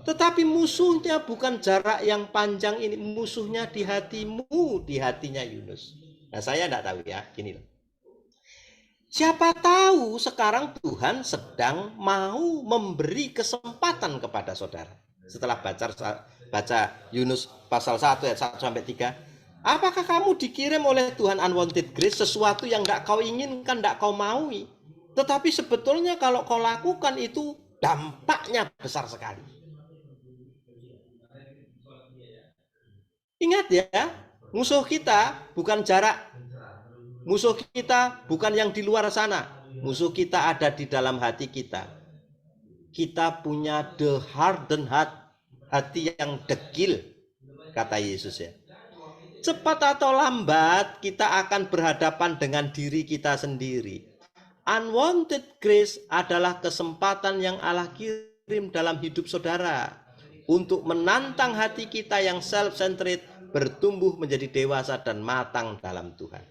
Tetapi musuhnya bukan jarak yang panjang ini, musuhnya di hatimu, di hatinya Yunus. Nah saya tidak tahu ya, gini loh. Siapa tahu sekarang Tuhan sedang mau memberi kesempatan kepada saudara. Setelah baca Yunus pasal 1 ayat 1 sampai 3. Apakah kamu dikirim oleh Tuhan unwanted grace, sesuatu yang tidak kau inginkan, tidak kau maui. Tetapi sebetulnya kalau kau lakukan itu dampaknya besar sekali. Ingat ya, musuh kita bukan jarak. Musuh kita bukan yang di luar sana. Musuh kita ada di dalam hati kita. Kita punya the hardened heart, hati yang degil, kata Yesus ya. Cepat atau lambat kita akan berhadapan dengan diri kita sendiri. Unwanted grace adalah kesempatan yang Allah kirim dalam hidup saudara untuk menantang hati kita yang self-centered bertumbuh menjadi dewasa dan matang dalam Tuhan.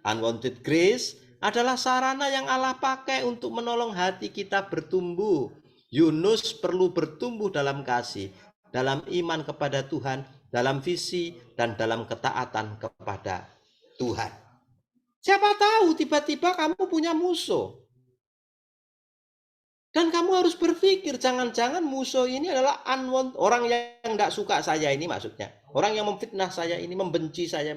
Unwanted grace adalah sarana yang Allah pakai untuk menolong hati kita bertumbuh. Yunus perlu bertumbuh dalam kasih, dalam iman kepada Tuhan, dalam visi, dan dalam ketaatan kepada Tuhan. Siapa tahu tiba-tiba kamu punya musuh. Dan kamu harus berpikir, jangan-jangan musuh ini adalah unwanted, orang yang tidak suka saya ini maksudnya. Orang yang memfitnah saya ini, membenci saya,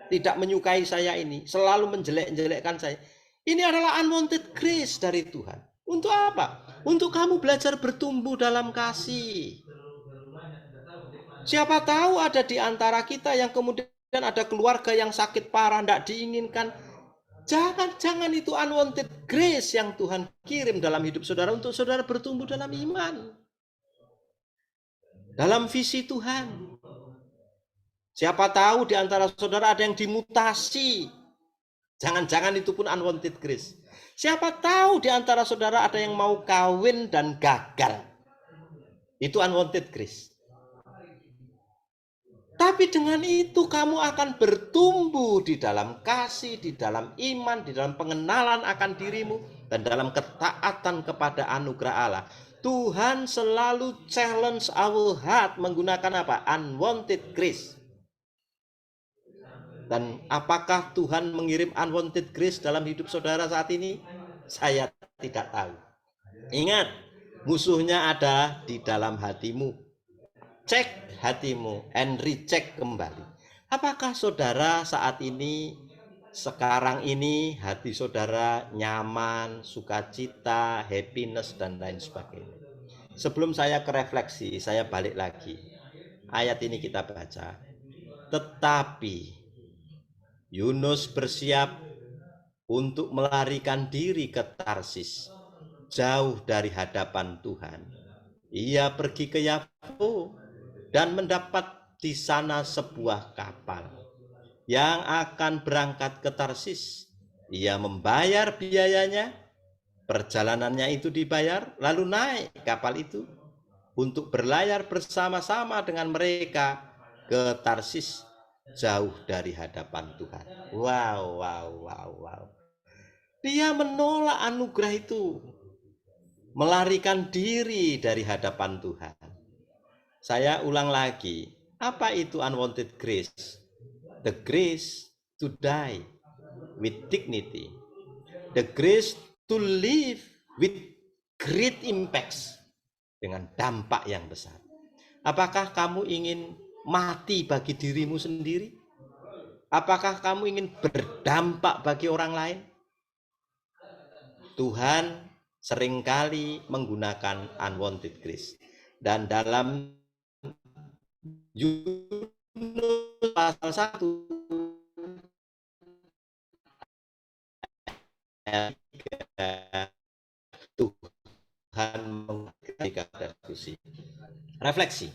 tidak menyukai saya ini, selalu menjelek-jelekkan saya. Ini adalah unwanted grace dari Tuhan. Untuk apa? Untuk kamu belajar bertumbuh dalam kasih. Siapa tahu ada di antara kita yang kemudian ada keluarga yang sakit parah, tidak diinginkan. Jangan-jangan itu unwanted grace yang Tuhan kirim dalam hidup saudara untuk saudara bertumbuh dalam iman. Dalam visi Tuhan. Siapa tahu di antara saudara ada yang dimutasi. Jangan-jangan itu pun unwanted grace. Siapa tahu di antara saudara ada yang mau kawin dan gagal. Itu unwanted grace. Tapi dengan itu kamu akan bertumbuh di dalam kasih, di dalam iman, di dalam pengenalan akan dirimu, dan dalam ketaatan kepada anugerah Allah. Tuhan selalu challenge our heart menggunakan apa? Unwanted grace. Dan apakah Tuhan mengirim unwanted grace dalam hidup saudara saat ini? Saya tidak tahu. Ingat, musuhnya ada di dalam hatimu. Cek hatimu and recheck kembali. Apakah saudara saat ini, sekarang ini hati saudara nyaman, sukacita, happiness, dan lain sebagainya? Sebelum saya ke refleksi, saya balik lagi. Ayat ini kita baca. Tetapi Yunus bersiap untuk melarikan diri ke Tarsis, jauh dari hadapan Tuhan. Ia pergi ke Yaffo dan mendapat di sana sebuah kapal yang akan berangkat ke Tarsis. Ia membayar biayanya, perjalanannya itu dibayar, lalu naik kapal itu untuk berlayar bersama-sama dengan mereka ke Tarsis, jauh dari hadapan Tuhan. Wow. Dia menolak anugerah itu, melarikan diri dari hadapan Tuhan. Saya ulang lagi, apa itu unwanted grace? The grace to die with dignity. The grace to live with great impacts, dengan dampak yang besar. Apakah kamu ingin mati bagi dirimu sendiri? Apakah kamu ingin berdampak bagi orang lain? Tuhan seringkali menggunakan unwanted grace. Dan dalam Yunus pasal 1 Tuhan mengatakan diskusi. Refleksi.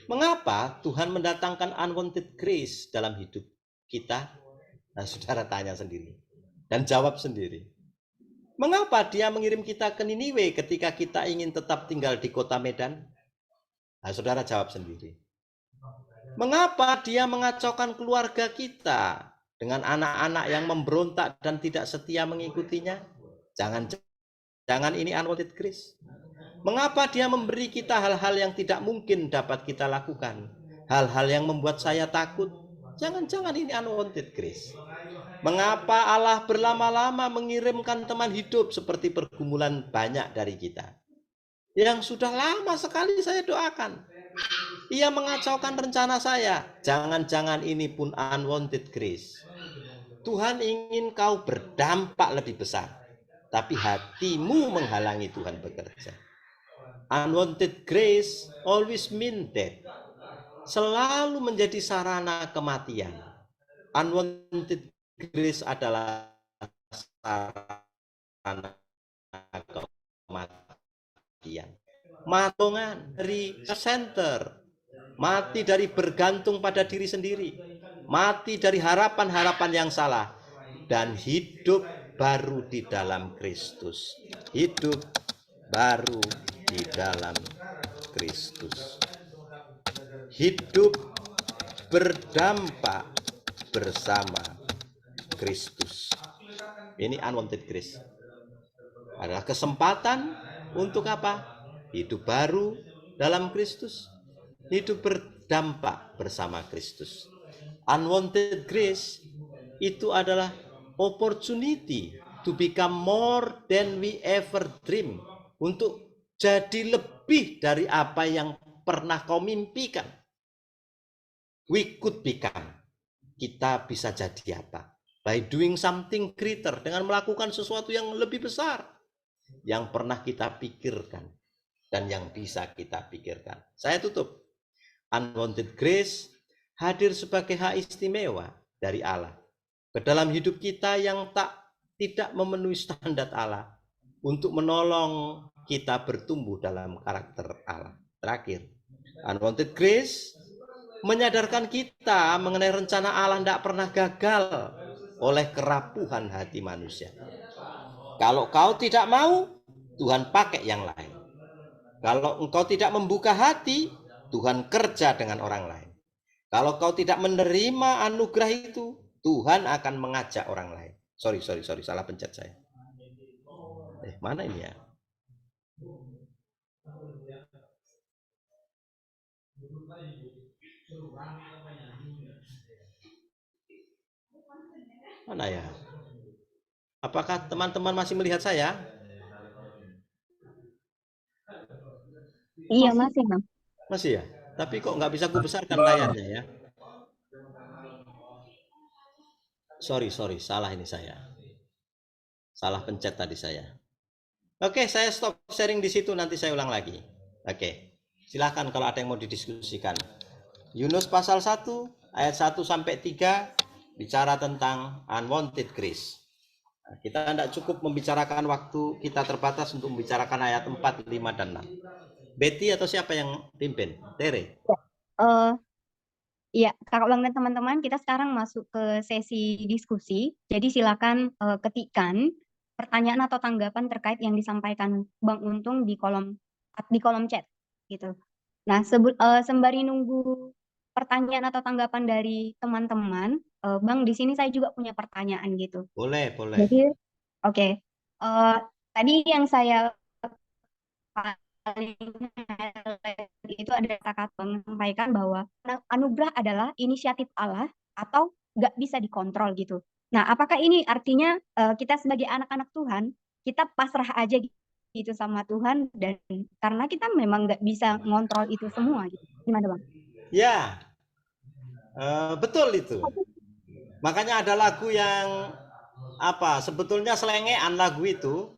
Mengapa Tuhan mendatangkan unwanted grace dalam hidup kita? Nah, saudara tanya sendiri dan jawab sendiri. Mengapa dia mengirim kita ke Niniwe ketika kita ingin tetap tinggal di kota Medan? Nah, saudara jawab sendiri. Mengapa dia mengacaukan keluarga kita dengan anak-anak yang memberontak dan tidak setia mengikutinya? Jangan ini unwanted grace. Mengapa dia memberi kita hal-hal yang tidak mungkin dapat kita lakukan? Hal-hal yang membuat saya takut? Jangan ini unwanted grace. Mengapa Allah berlama-lama mengirimkan teman hidup seperti pergumulan banyak dari kita? Yang sudah lama sekali saya doakan. Ia mengacaukan rencana saya. Jangan ini pun unwanted grace. Tuhan ingin kau berdampak lebih besar, tapi hatimu menghalangi Tuhan bekerja. Unwanted grace always mean death. Selalu menjadi sarana kematian. Unwanted grace adalah sarana kematian. Matongan dari center, mati dari bergantung pada diri sendiri, mati dari harapan-harapan yang salah, dan hidup baru di dalam Kristus. Hidup baru di dalam Kristus. Hidup berdampak bersama Kristus. Ini unwanted grace. Adalah kesempatan untuk apa? Hidup baru dalam Kristus. Hidup berdampak bersama Kristus. Unwanted grace itu adalah opportunity to become more than we ever dream. Untuk jadi lebih dari apa yang pernah kau mimpikan. We could become. Kita bisa jadi apa? By doing something greater. Dengan melakukan sesuatu yang lebih besar. Yang pernah kita pikirkan. dan yang bisa kita pikirkan. Saya tutup. Unwanted grace hadir sebagai hak istimewa dari Allah ke dalam hidup kita yang tidak memenuhi standar Allah untuk menolong kita bertumbuh dalam karakter Allah. Terakhir, unwanted grace menyadarkan kita mengenai rencana Allah tidak pernah gagal oleh kerapuhan hati manusia. Kalau kau tidak mau, Tuhan pakai yang lain. Kalau engkau tidak membuka hati, Tuhan kerja dengan orang lain. Kalau kau tidak menerima anugerah itu, Tuhan akan mengajak orang lain. Sorry, salah pencet saya. Mana ini ya? Mana ya? Apakah teman-teman masih melihat saya? Iya, masih, Bang. Masih ya? Tapi kok nggak bisa aku besarkan layarnya ya? Sorry, salah ini saya. Salah pencet tadi saya. Oke, saya stop sharing di situ, nanti saya ulang lagi. Oke, silahkan kalau ada yang mau didiskusikan. Yunus pasal 1, ayat 1 sampai 3, bicara tentang unwanted grace. Nah, kita tidak cukup membicarakan waktu, kita terbatas untuk membicarakan ayat 4, 5, dan 6. Betty atau siapa yang pimpin? Tere? Ya, Kakak Bang dan teman-teman, kita sekarang masuk ke sesi diskusi. Jadi silakan ketikkan pertanyaan atau tanggapan terkait yang disampaikan Bang Untung di kolom chat gitu. Nah, sembari nunggu pertanyaan atau tanggapan dari teman-teman, Bang, di sini saya juga punya pertanyaan gitu. Boleh. Jadi, oke. Tadi yang saya paling itu ada kata menyampaikan bahwa anugerah adalah inisiatif Allah atau nggak bisa dikontrol gitu. Nah, apakah ini artinya kita sebagai anak-anak Tuhan, kita pasrah aja gitu sama Tuhan, dan karena kita memang nggak bisa ngontrol itu semua gitu. Gimana, Bang? Ya, betul itu. Makanya ada lagu yang sebetulnya selengean lagu itu,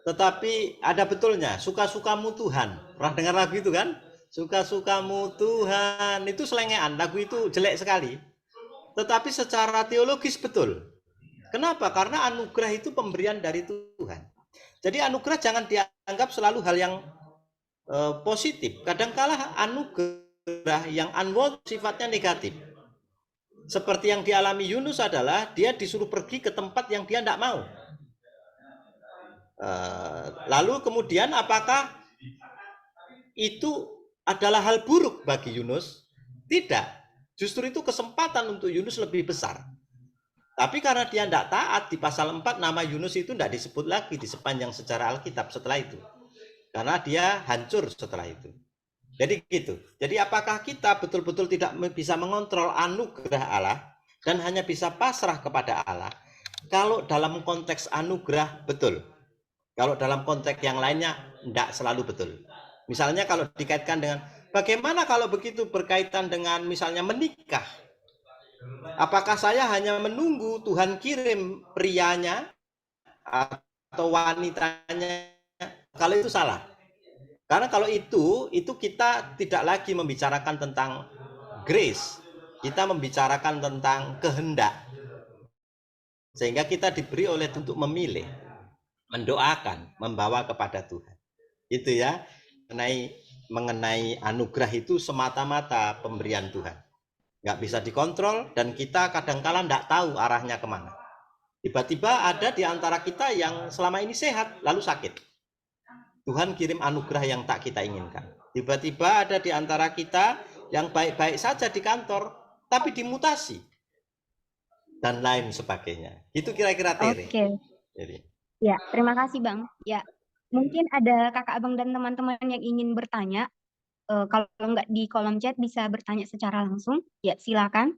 tetapi ada betulnya. Suka-sukamu Tuhan. Pernah dengar lagu itu kan? Suka-sukamu Tuhan. Itu selengean. Lagu itu jelek sekali. Tetapi secara teologis betul. Kenapa? Karena anugerah itu pemberian dari Tuhan. Jadi anugerah jangan dianggap selalu hal yang positif. Kadangkala anugerah yang unwanted sifatnya negatif. Seperti yang dialami Yunus adalah dia disuruh pergi ke tempat yang dia tidak mau. Lalu kemudian apakah itu adalah hal buruk bagi Yunus? Tidak. Justru itu kesempatan untuk Yunus lebih besar. Tapi karena dia tidak taat, di pasal 4 nama Yunus itu tidak disebut lagi di sepanjang sejarah Alkitab setelah itu. Karena dia hancur setelah itu. Jadi gitu. Jadi apakah kita betul-betul tidak bisa mengontrol anugerah Allah dan hanya bisa pasrah kepada Allah? Kalau dalam konteks anugerah betul. Kalau dalam konteks yang lainnya tidak selalu betul. Misalnya kalau dikaitkan dengan bagaimana kalau begitu berkaitan dengan misalnya menikah. Apakah saya hanya menunggu Tuhan kirim prianya atau wanitanya? Kalau itu salah. Karena kalau itu kita tidak lagi membicarakan tentang grace. Kita membicarakan tentang kehendak. Sehingga kita diberi oleh untuk memilih, mendoakan, membawa kepada Tuhan. Itu ya, mengenai anugerah itu semata-mata pemberian Tuhan. Nggak bisa dikontrol dan kita kadang-kala nggak tahu arahnya kemana. Tiba-tiba ada di antara kita yang selama ini sehat, lalu sakit. Tuhan kirim anugerah yang tak kita inginkan. Tiba-tiba ada di antara kita yang baik-baik saja di kantor, tapi dimutasi. Dan lain sebagainya. Itu kira-kira Tere. Oke. Ya, terima kasih Bang. Ya, mungkin ada kakak abang dan teman-teman yang ingin bertanya. Kalau nggak di kolom chat bisa bertanya secara langsung. Ya, silakan.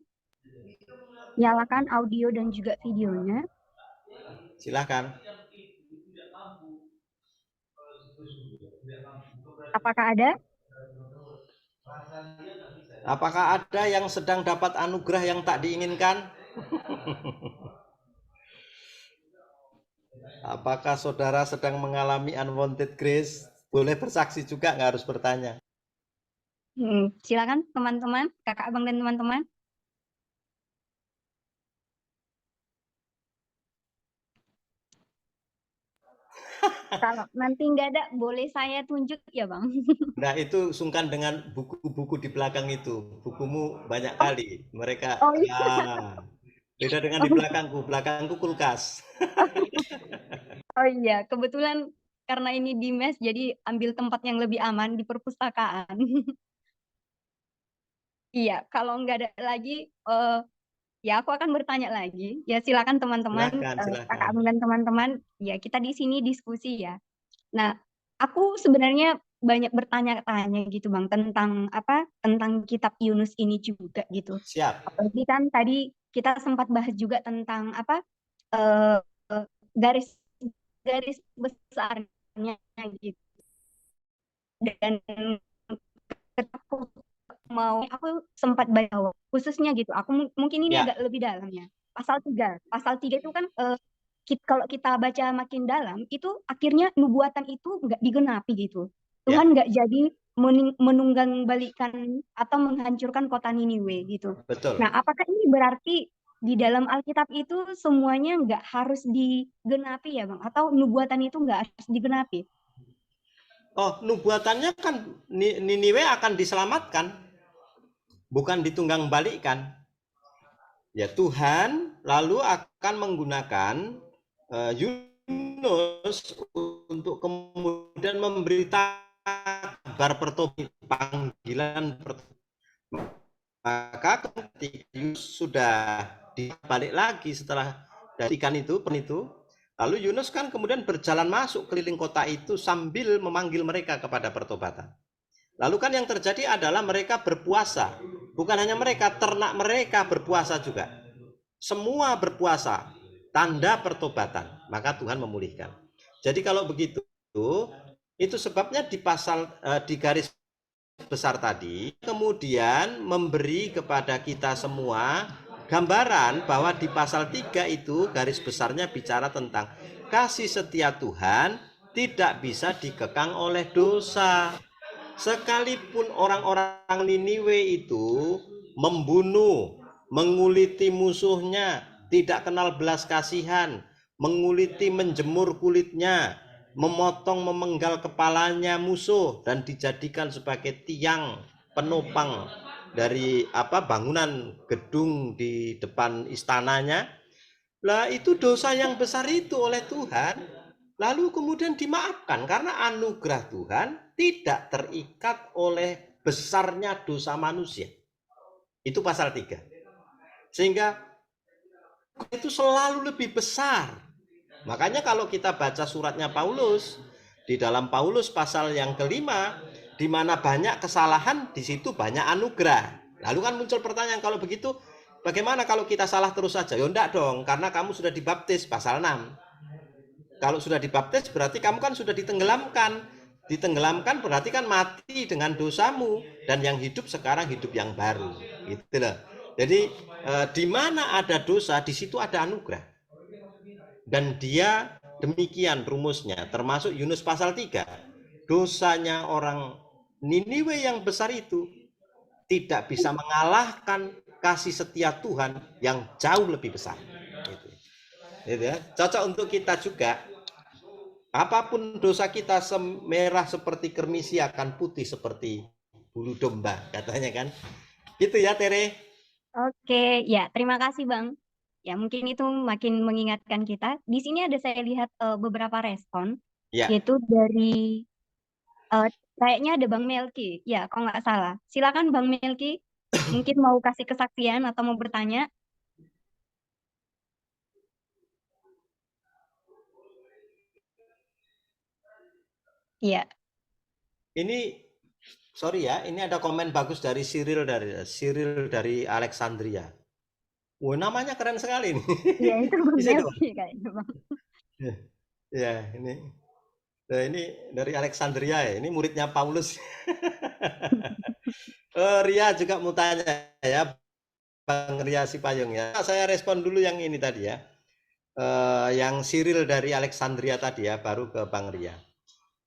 Nyalakan audio dan juga videonya. Silakan. Apakah ada? Apakah ada yang sedang dapat anugerah yang tak diinginkan? Apakah saudara sedang mengalami unwanted grace? Boleh bersaksi juga, nggak harus bertanya. Silakan teman-teman, kakak abang dan teman-teman. Kalau nanti nggak ada, boleh saya tunjuk ya bang. Nah, itu sungkan dengan buku-buku di belakang itu. Bukumu banyak kali. Mereka, Oh iya, beda dengan di belakangku. Belakangku kulkas. oh iya, kebetulan karena ini di mes, jadi ambil tempat yang lebih aman di perpustakaan. Iya, kalau nggak ada lagi, ya aku akan bertanya lagi. Ya silakan teman-teman, Silakan, kakak silakan. abang dan teman-teman. Ya kita di sini diskusi ya. Nah, aku sebenarnya banyak bertanya-tanya gitu Bang tentang apa? Tentang kitab Yunus ini juga gitu. Siap. Apalagi kan tadi kita sempat bahas juga tentang apa? eh, eh, garis garis besarnya gitu. Dan aku sempat baca khususnya gitu. Aku mungkin ini Ya, agak lebih dalamnya. Pasal 3 itu kan kalau kita baca makin dalam itu akhirnya nubuatan itu nggak digenapi gitu. ya, Tuhan nggak jadi menunggang balikan atau menghancurkan kota Niniwe gitu. betul. Nah, apakah ini berarti di dalam Alkitab itu semuanya nggak harus digenapi ya Bang? Atau nubuatan itu nggak harus digenapi? Oh, nubuatannya kan Niniwe akan diselamatkan, bukan ditunggang balikkan. Ya, Tuhan lalu akan menggunakan Yunus untuk kemudian memberitakan kabar pertobatan, panggilan pertobatan. Maka ketika Yunus sudah dibalik lagi setelah dari ikan itu, lalu Yunus kan kemudian berjalan masuk keliling kota itu sambil memanggil mereka kepada pertobatan. Lalu kan yang terjadi adalah mereka berpuasa. Bukan hanya mereka, ternak mereka berpuasa juga. Semua berpuasa, tanda pertobatan. Maka Tuhan memulihkan. Jadi kalau begitu, itu sebabnya di garis besar tadi kemudian memberi kepada kita semua gambaran bahwa di pasal 3 itu garis besarnya bicara tentang kasih setia Tuhan tidak bisa dikekang oleh dosa. Sekalipun orang-orang Niniwe itu membunuh, menguliti musuhnya, tidak kenal belas kasihan, menguliti, menjemur kulitnya, memotong, memenggal kepalanya musuh dan dijadikan sebagai tiang penopang dari bangunan gedung di depan istananya. Lah itu dosa yang besar itu oleh Tuhan. Lalu kemudian dimaafkan karena anugerah Tuhan tidak terikat oleh besarnya dosa manusia. Itu pasal 3. Sehingga itu selalu lebih besar. Makanya kalau kita baca suratnya Paulus, di dalam Paulus pasal yang kelima, di mana banyak kesalahan, di situ banyak anugerah. Lalu kan muncul pertanyaan, kalau begitu bagaimana kalau kita salah terus saja? Ya enggak dong, karena kamu sudah dibaptis, pasal 6. Kalau sudah dibaptis berarti kamu kan sudah ditenggelamkan. Ditenggelamkan berarti kan mati dengan dosamu, dan yang hidup sekarang hidup yang baru. Gitu loh. Jadi di mana ada dosa, di situ ada anugerah. Dan dia demikian rumusnya, termasuk Yunus pasal 3. Dosanya orang Niniwe yang besar itu tidak bisa mengalahkan kasih setia Tuhan yang jauh lebih besar. Gitu ya. Cocok untuk kita juga. Apapun dosa kita merah seperti kermisi akan putih seperti bulu domba, katanya kan. Gitu ya, Tere. Oke, ya terima kasih Bang. Ya mungkin itu makin mengingatkan kita. Di sini ada saya lihat beberapa respon, Ya, yaitu dari kayaknya ada Bang Melki. Ya, kalau nggak salah. Silakan Bang Melki, mungkin mau kasih kesaksian atau mau bertanya. Iya, ini sorry ya, ini ada komen bagus dari Cyril dari Alexandria. Wah, namanya keren sekali nih. iya itu Bang Bisa dong. Melki kayaknya Bang. Ya, ini dari Alexandria ya. Ini muridnya Paulus. Ria juga mau tanya ya, Bang Ria Sipayung ya. Saya respon dulu yang ini tadi ya. Yang Cyril dari Alexandria tadi ya, baru ke Bang Ria.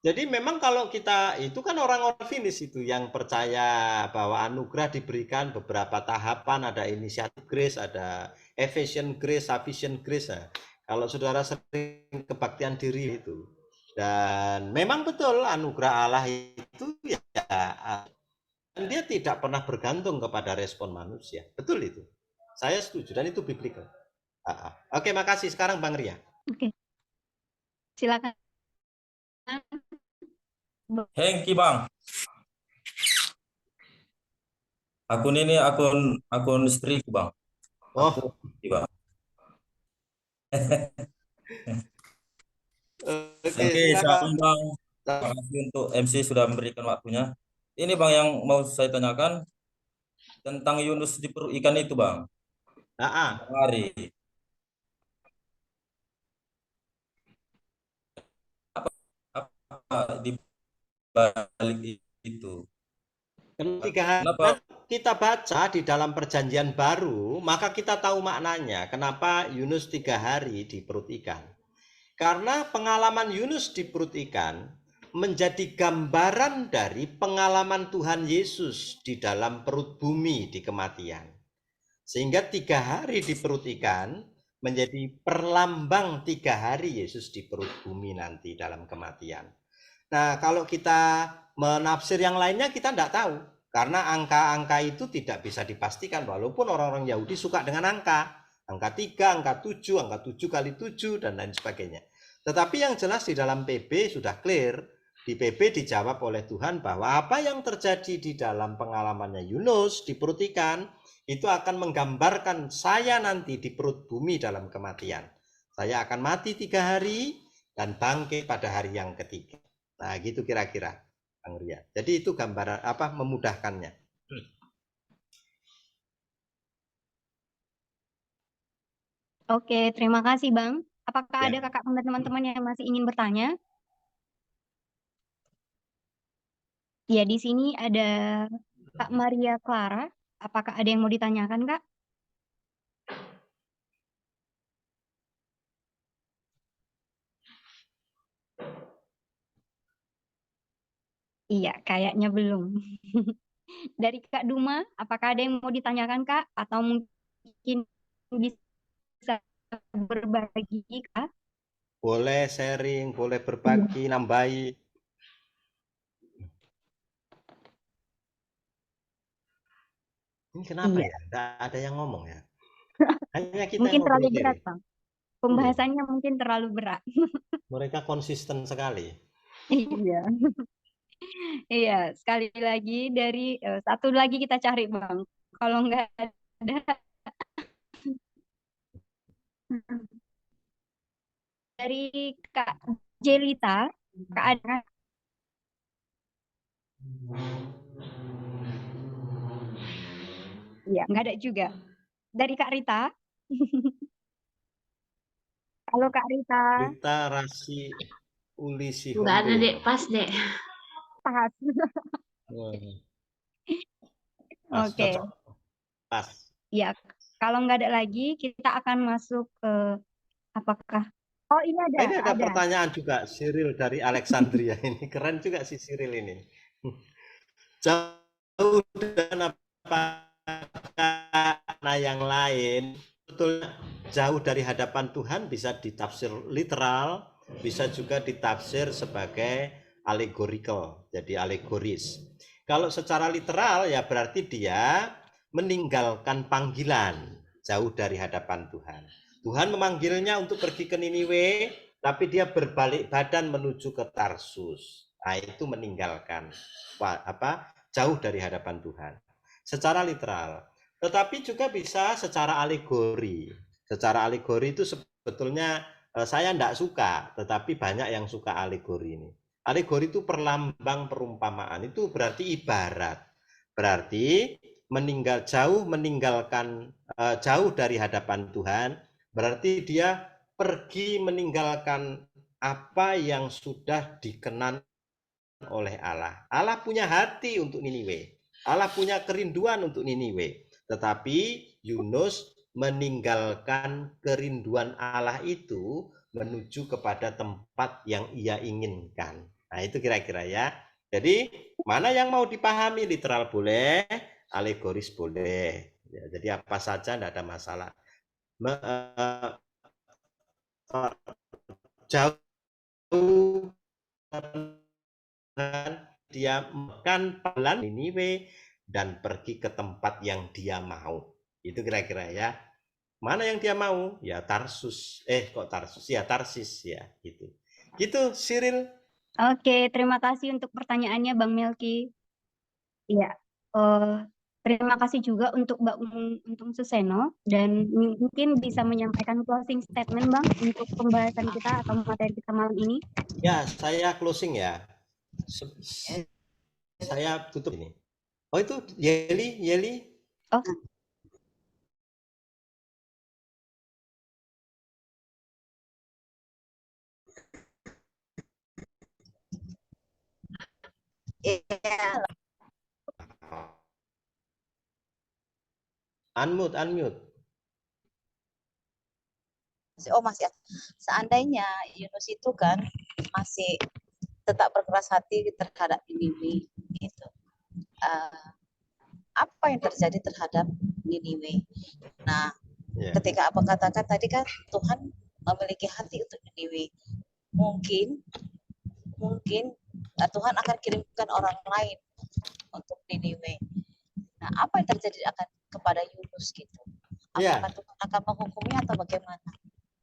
Jadi memang kalau kita itu kan orang-orang finish itu yang percaya bahwa anugerah diberikan beberapa tahapan, ada initiative grace, ada efficient grace, sufficient grace. Nah, kalau saudara sering kebaktian diri itu, dan memang betul anugerah Allah itu ya dan dia tidak pernah bergantung kepada respon manusia. Betul itu. Saya setuju dan itu biblical. Oke, makasih. Sekarang Bang Ria. Oke, silakan. Hengki Bang, akun ini akun istriku Bang. Oh, Bang. oke, Oke, silakan. silakan Bang. Terima kasih untuk MC sudah memberikan waktunya. Ini Bang yang mau saya tanyakan tentang Yunus di perut ikan itu Bang. Hari. Apa di balik itu? Ketika Kenapa? kita baca di dalam perjanjian baru, maka kita tahu maknanya. Kenapa Yunus 3 hari di perut ikan? Karena pengalaman Yunus di perut ikan menjadi gambaran dari pengalaman Tuhan Yesus di dalam perut bumi di kematian. Sehingga 3 hari di perut ikan menjadi perlambang 3 hari Yesus di perut bumi nanti dalam kematian. Nah, kalau kita menafsir yang lainnya kita tidak tahu. Karena angka-angka itu tidak bisa dipastikan. Walaupun orang-orang Yahudi suka dengan angka. Angka 3, angka 7, angka 7 kali 7, dan lain sebagainya. Tetapi yang jelas di dalam PB sudah clear. Di PB dijawab oleh Tuhan bahwa apa yang terjadi di dalam pengalamannya Yunus di perut ikan, itu akan menggambarkan saya nanti di perut bumi dalam kematian. Saya akan mati 3 hari dan bangkit pada hari yang ketiga. Nah, gitu kira-kira, Bang Ria. Jadi itu gambaran apa memudahkannya. Oke, terima kasih Bang. Apakah Ya. ada kakak dan teman-teman yang masih ingin bertanya? Ya, di sini ada Kak Maria Clara. Apakah ada yang mau ditanyakan, Kak? Iya, kayaknya belum. Dari Kak Duma, apakah ada yang mau ditanyakan, Kak? Atau mungkin bisa berbagi, Kak? Boleh sharing, boleh berbagi, nambahi. Ini kenapa Iya. ya? Tidak ada yang ngomong ya. Hanya kita Mungkin yang terlalu ngobrol berat, sendiri. Bang. Pembahasannya mungkin terlalu berat. Mereka konsisten sekali. Iya. Iya, sekali lagi dari satu lagi kita cari, Bang. Kalau nggak ada dari Kak Jelita, Kak Ada, iya, nggak ada juga. Dari Kak Rita, kalau Kak Rita, Rita Rasi Ulisi Nggak ada, Hondo. Dek. Pas, Dek. pas. Pas, Oke, cocok. Pas. ya. Kalau nggak ada lagi, kita akan masuk ke apakah? Oh, ini Nah, ini ada ada. pertanyaan juga, Cyril dari Alexandria. Ini keren juga si Cyril ini. Jauh dan apakah yang lain betulnya jauh dari hadapan Tuhan bisa ditafsir literal, bisa juga ditafsir sebagai allegorical, jadi alegoris. Kalau secara literal ya berarti dia meninggalkan panggilan jauh dari hadapan Tuhan. Tuhan memanggilnya untuk pergi ke Niniwe, tapi dia berbalik badan menuju ke Tarsus. Nah, itu meninggalkan jauh dari hadapan Tuhan. Secara literal. Tetapi juga bisa secara alegori. Secara alegori itu sebetulnya saya tidak suka, tetapi banyak yang suka alegori ini. Alegori itu perlambang perumpamaan, itu berarti ibarat. Berarti meninggalkan jauh dari hadapan Tuhan, berarti dia pergi meninggalkan apa yang sudah dikenan oleh Allah. Allah punya hati untuk Niniwe. Allah punya kerinduan untuk Niniwe. Tetapi Yunus meninggalkan kerinduan Allah itu menuju kepada tempat yang ia inginkan. Nah, itu kira-kira ya. Jadi, mana yang mau dipahami literal boleh, alegoris boleh. Ya, jadi apa saja tidak ada masalah. Jauh dia makan pelan Niniwe dan pergi ke tempat yang dia mau. Itu kira-kira ya. Mana yang dia mau? Ya Tarsus. Kok Tarsus? Ya Tarsis ya, gitu. Gitu, Cyril. Oke, terima kasih untuk pertanyaannya Bang Melki. Iya, terima kasih juga untuk Mbak Untung Suseno, dan mungkin bisa menyampaikan closing statement Bang untuk pembahasan kita atau materi kita malam ini. Ya, saya closing ya. Saya tutup ini. Oh, itu Yeli. Oh, Iya, Unmute. masih. Seandainya Yunus itu kan masih tetap berkeras hati terhadap Niniwe, gitu. Apa yang terjadi terhadap Niniwe? Nah, ketika apa katakan tadi kan Tuhan memiliki hati untuk Niniwe. Mungkin Tuhan akan kirimkan orang lain untuk Niniwe. Nah, apa yang terjadi akan kepada Yunus gitu? Apakah Tuhan akan menghukumnya atau bagaimana?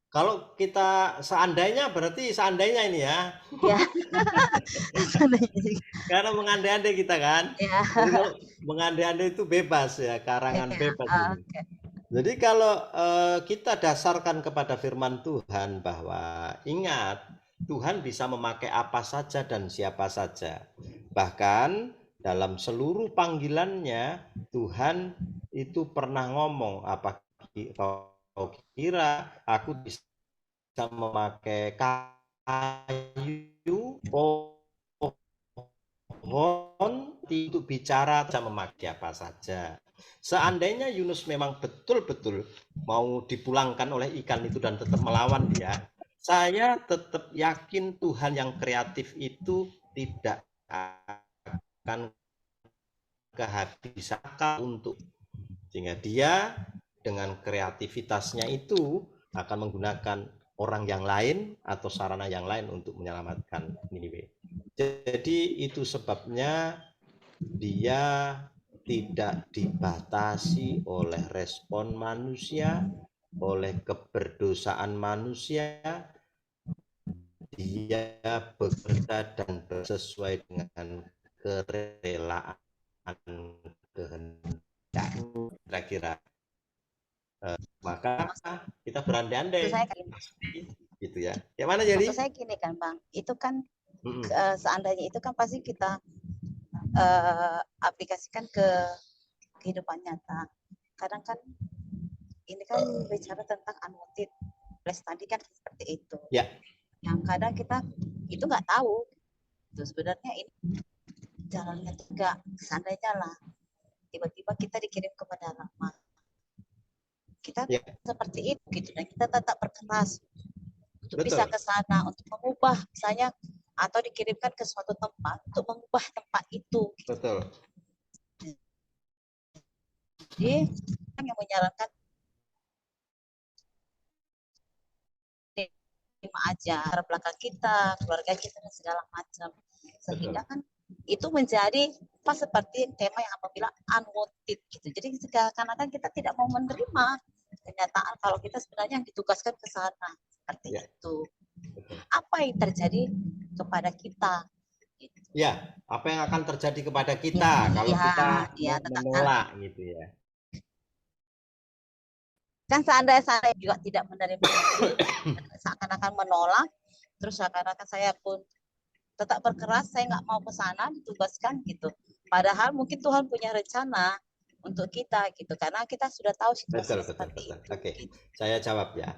Kalau kita seandainya, berarti seandainya ini ya. Ya. Karena mengandai-andai kita kan. Ya. Mengandai-andai itu bebas ya, karangan bebas. Okay. Jadi kalau kita dasarkan kepada firman Tuhan bahwa ingat, Tuhan bisa memakai apa saja dan siapa saja. Bahkan dalam seluruh panggilannya, Tuhan itu pernah ngomong, apa kau kira aku bisa memakai kayu, pohon untuk bicara, bisa memakai apa saja. Seandainya Yunus memang betul-betul mau dipulangkan oleh ikan itu dan tetap melawan dia, saya tetap yakin Tuhan yang kreatif itu tidak akan kehabisan untuk, sehingga dia dengan kreativitasnya itu akan menggunakan orang yang lain atau sarana yang lain untuk menyelamatkan Niniwe. Jadi itu sebabnya dia tidak dibatasi oleh respon manusia, oleh keberdosaan manusia. Dia bekerja dan sesuai dengan kerelaan kehendak, kira-kira. Maka kita berandai-andai gitu ya. Yang mana jadi? Maksud saya gini kan Bang, itu kan seandainya itu kan pasti kita aplikasikan ke kehidupan nyata. Kadang kan ini kan bicara tentang unwanted plus tadi kan seperti itu. Ya. Yang kadang kita itu nggak tahu. Itu sebenarnya ini jalannya juga seandainya lah tiba-tiba kita dikirim ke pedalaman. Kita seperti itu gitu dan kita tetap berkeras untuk bisa ke sana untuk mengubah misalnya atau dikirimkan ke suatu tempat untuk mengubah tempat itu. Betul. Jadi yang menyarankan terima aja belakang kita, keluarga kita dan segala macam. Sehingga kan itu menjadi pas seperti tema yang apabila unwanted gitu. Jadi karena kan kita tidak mau menerima kenyataan kalau kita sebenarnya yang ditugaskan ke sana seperti itu. Apa yang terjadi kepada kita? Gitu. Ya, apa yang akan terjadi kepada kita kalau kita menolak gitu ya. Kan seandainya juga tidak menerima seakan-akan menolak, terus seakan-akan saya pun tetap berkeras, saya nggak mau ke sana, ditugaskan gitu. Padahal mungkin Tuhan punya rencana untuk kita gitu, karena kita sudah tahu situasi seperti itu. Oke, saya jawab ya.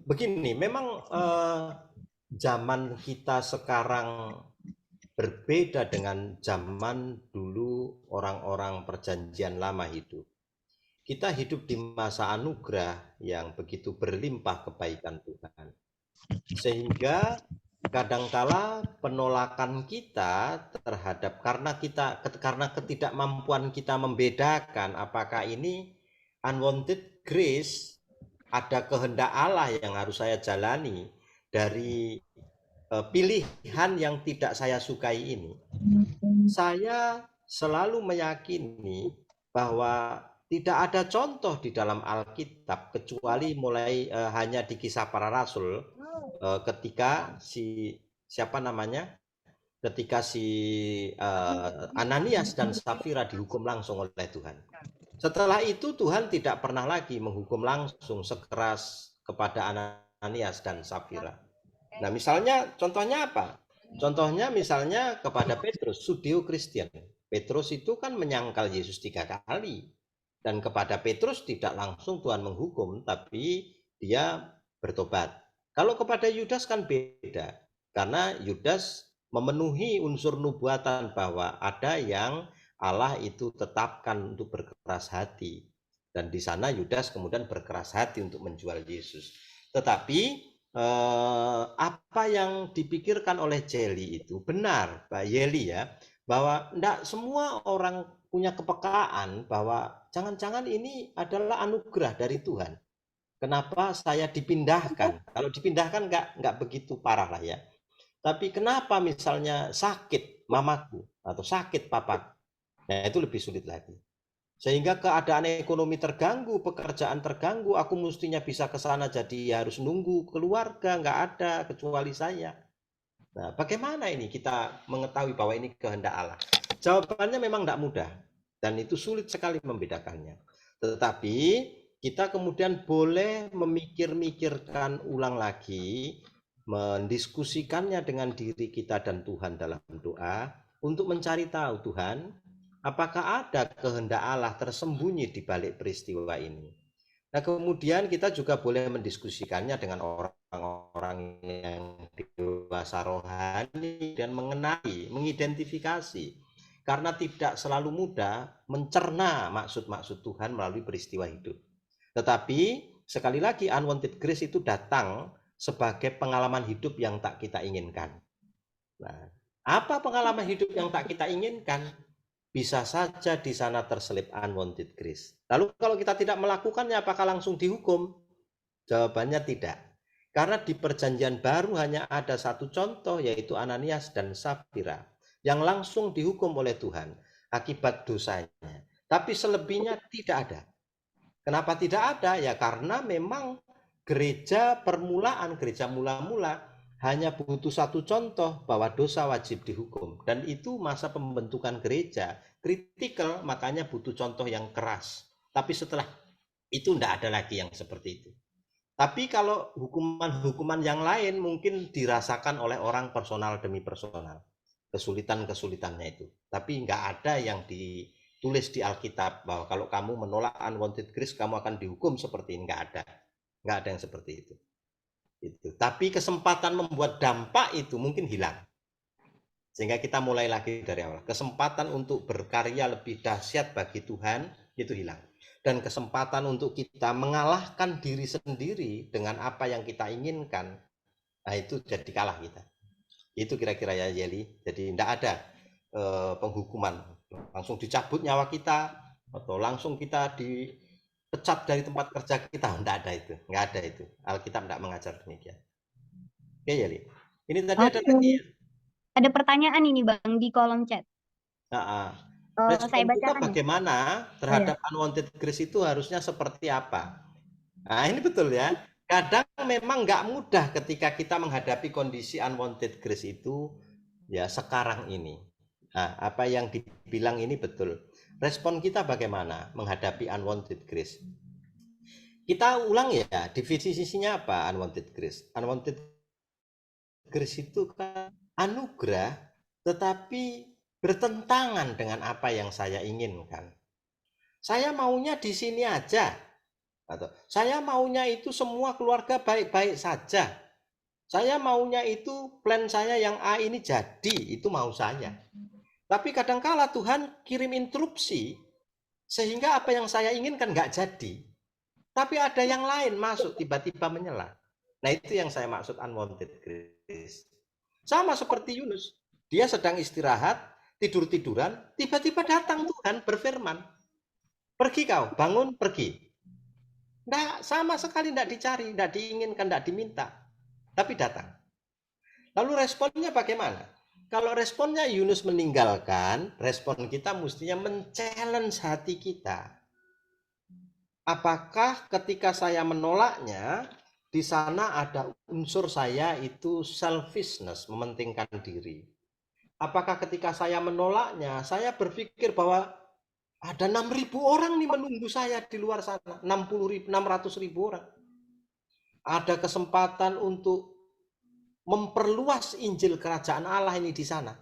Begini, memang zaman kita sekarang berbeda dengan zaman dulu orang-orang perjanjian lama hidup. Kita hidup di masa anugerah yang begitu berlimpah kebaikan Tuhan. Sehingga kadangkala penolakan kita terhadap karena ketidakmampuan kita membedakan apakah ini unwanted grace, ada kehendak Allah yang harus saya jalani dari pilihan yang tidak saya sukai ini. Saya selalu meyakini bahwa tidak ada contoh di dalam Alkitab kecuali mulai hanya di Kisah Para Rasul ketika ketika si Ananias dan Safira dihukum langsung oleh Tuhan. Setelah itu Tuhan tidak pernah lagi menghukum langsung sekeras kepada Ananias dan Safira. Nah, misalnya contohnya apa? Contohnya misalnya kepada Petrus, Judeo Kristen. Petrus itu kan menyangkal Yesus 3 kali. Dan kepada Petrus tidak langsung Tuhan menghukum, tapi dia bertobat. Kalau kepada Yudas kan beda. Karena Yudas memenuhi unsur nubuatan bahwa ada yang Allah itu tetapkan untuk berkeras hati. Dan di sana Yudas kemudian berkeras hati untuk menjual Yesus. Tetapi apa yang dipikirkan oleh Jelly itu benar, Pak Yeli ya, bahwa tidak semua orang punya kepekaan bahwa jangan-jangan ini adalah anugerah dari Tuhan. Kenapa saya dipindahkan? Kalau dipindahkan nggak begitu parah lah ya. Tapi kenapa misalnya sakit mamaku atau sakit papaku? Nah itu lebih sulit lagi. Sehingga keadaan ekonomi terganggu, pekerjaan terganggu, aku mestinya bisa ke sana jadi harus nunggu keluarga, nggak ada kecuali saya. Nah, bagaimana ini kita mengetahui bahwa ini kehendak Allah? Jawabannya memang tidak mudah dan itu sulit sekali membedakannya. Tetapi kita kemudian boleh memikir-mikirkan ulang lagi, mendiskusikannya dengan diri kita dan Tuhan dalam doa untuk mencari tahu Tuhan, apakah ada kehendak Allah tersembunyi di balik peristiwa ini? Nah, kemudian kita juga boleh mendiskusikannya dengan orang-orang yang dewasa rohani dan mengenali, mengidentifikasi. Karena tidak selalu mudah mencerna maksud-maksud Tuhan melalui peristiwa hidup. Tetapi sekali lagi unwanted grace itu datang sebagai pengalaman hidup yang tak kita inginkan. Nah, apa pengalaman hidup yang tak kita inginkan? Bisa saja di sana terselip unwanted grace. Lalu kalau kita tidak melakukannya, apakah langsung dihukum? Jawabannya tidak. Karena di perjanjian baru hanya ada satu contoh, yaitu Ananias dan Safira, yang langsung dihukum oleh Tuhan akibat dosanya. Tapi selebihnya tidak ada. Kenapa tidak ada? Ya karena memang gereja permulaan, gereja mula-mula, hanya butuh satu contoh bahwa dosa wajib dihukum. Dan itu masa pembentukan gereja. Kritikal, makanya butuh contoh yang keras. Tapi setelah itu tidak ada lagi yang seperti itu. Tapi kalau hukuman-hukuman yang lain mungkin dirasakan oleh orang personal demi personal. Kesulitan-kesulitannya itu. Tapi nggak ada yang ditulis di Alkitab bahwa kalau kamu menolak unwanted grace, kamu akan dihukum seperti ini. Nggak ada. Nggak ada yang seperti itu. Tapi kesempatan membuat dampak itu mungkin hilang. Sehingga kita mulai lagi dari awal. Kesempatan untuk berkarya lebih dahsyat bagi Tuhan itu hilang. Dan kesempatan untuk kita mengalahkan diri sendiri dengan apa yang kita inginkan, nah itu jadi kalah kita. Itu kira-kira ya Yeli. Jadi tidak ada penghukuman. Langsung dicabut nyawa kita, atau langsung kita pecat dari tempat kerja kita, enggak ada itu, enggak ada itu. Alkitab enggak mengajar demikian. Oke ya, Li. Ini tadi ada lagi ya? Ada pertanyaan ini Bang di kolom chat. Respon Saya kita bacakan bagaimana terhadap unwanted grace itu harusnya seperti apa? Nah ini betul ya. Kadang memang enggak mudah ketika kita menghadapi kondisi unwanted grace itu ya sekarang ini. Nah, apa yang dibilang ini betul. Respon kita bagaimana menghadapi unwanted grace? Kita ulang ya, definisinya apa unwanted grace? Unwanted grace itu kan anugerah tetapi bertentangan dengan apa yang saya inginkan. Saya maunya di sini aja. Atau saya maunya itu semua keluarga baik-baik saja. Saya maunya itu plan saya yang A ini jadi, itu mau saya. Tapi kadangkala Tuhan kirim interupsi sehingga apa yang saya inginkan nggak jadi. Tapi ada yang lain masuk tiba-tiba menyela. Nah itu yang saya maksud unwanted grace. Sama seperti Yunus. Dia sedang istirahat, tidur-tiduran, tiba-tiba datang Tuhan berfirman. Pergi kau, bangun, pergi. Nggak, sama sekali tidak dicari, tidak diinginkan, tidak diminta. Tapi datang. Lalu responnya bagaimana? Kalau responnya Yunus meninggalkan, respon kita mestinya men-challenge hati kita. Apakah ketika saya menolaknya, di sana ada unsur saya itu selfishness, mementingkan diri. Apakah ketika saya menolaknya, saya berpikir bahwa ada 6.000 orang nih menunggu saya di luar sana, 600.000 orang. Ada kesempatan untuk memperluas Injil Kerajaan Allah ini di sana.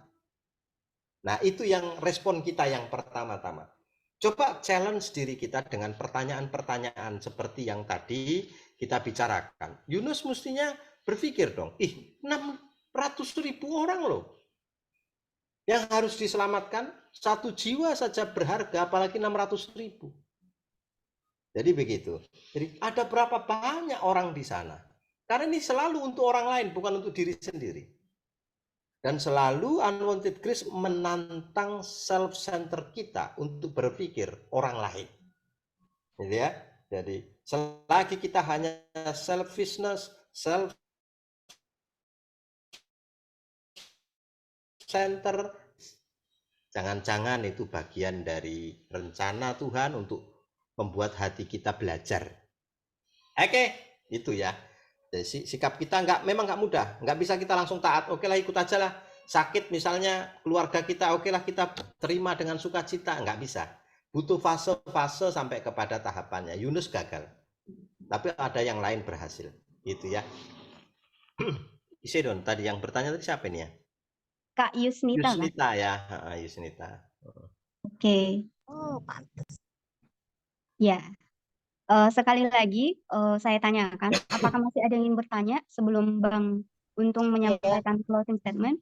Nah, itu yang respon kita yang pertama-tama. Coba challenge diri kita dengan pertanyaan-pertanyaan seperti yang tadi kita bicarakan. Yunus mestinya berpikir dong, 600.000 orang loh yang harus diselamatkan, satu jiwa saja berharga, apalagi 600.000. Jadi begitu. Jadi ada berapa banyak orang di sana? Karena ini selalu untuk orang lain, bukan untuk diri sendiri. Dan selalu unwanted grace menantang self-center kita untuk berpikir orang lain. Gitu ya. Jadi selagi kita hanya selfishness, self-center, jangan-jangan itu bagian dari rencana Tuhan untuk membuat hati kita belajar. Oke, itu ya. Jadi sikap kita memang nggak mudah, nggak bisa kita langsung taat. Oke lah, ikut aja lah. Sakit misalnya keluarga kita, oke lah kita terima dengan sukacita, nggak bisa. Butuh fase-fase sampai kepada tahapannya. Yunus gagal, tapi ada yang lain berhasil. Itu ya. Isidon tadi yang bertanya tadi siapa ini ya? Kak Yusnita, Kak? Yusnita ya, Yusnita. Oke. Oh, pantas. Ya. Sekali lagi saya tanyakan, apakah masih ada yang ingin bertanya sebelum Bang Untung menyampaikan closing statement?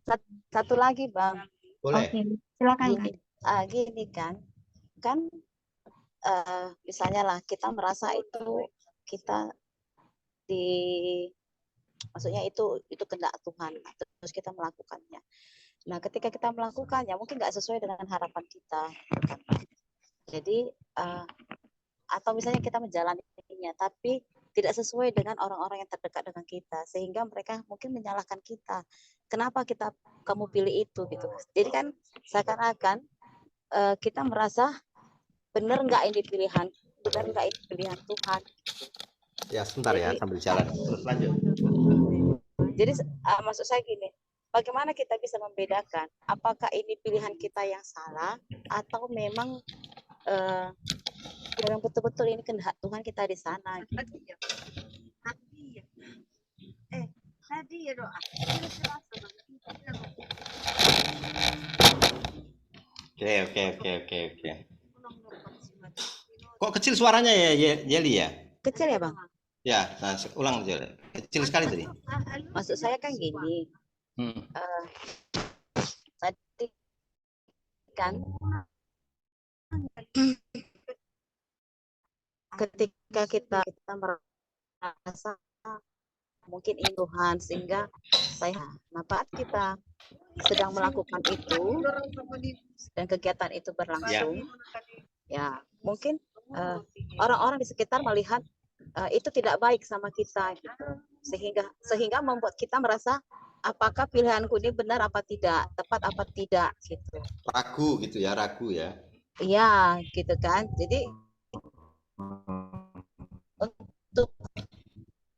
Satu lagi, Bang. Boleh. Oke, silakan Kak. Gini kan misalnya lah kita merasa itu kita maksudnya itu kehendak Tuhan, terus kita melakukannya. Nah, ketika kita melakukannya mungkin nggak sesuai dengan harapan kita. Jadi atau misalnya kita menjalaninya tapi tidak sesuai dengan orang-orang yang terdekat dengan kita, sehingga mereka mungkin menyalahkan kita. Kenapa kamu pilih itu gitu. Jadi kan seakan-akan kita merasa benar nggak ini pilihan Tuhan. Ya sebentar ya, sambil jalan. Terus lanjut. Jadi maksud saya gini, bagaimana kita bisa membedakan apakah ini pilihan kita yang salah atau memang yang betul-betul ini kehendak Tuhan kita di sana. Gitu. Tadi ya doa. Oke. Kok kecil suaranya ya, Yeli ya? Kecil ya, Bang? Ya, nah ulang aja. Kecil sekali tadi. Maksud saya kan gini. Tadi kan ketika kita merasa mungkin ini Tuhan, sehingga pada kita sedang melakukan itu dan kegiatan itu berlangsung, ya mungkin orang-orang di sekitar melihat itu tidak baik sama kita, gitu. sehingga membuat kita merasa apakah pilihanku ini benar apa tidak, tepat apa tidak, gitu. Ragu gitu ya, Iya, gitu kan. Jadi untuk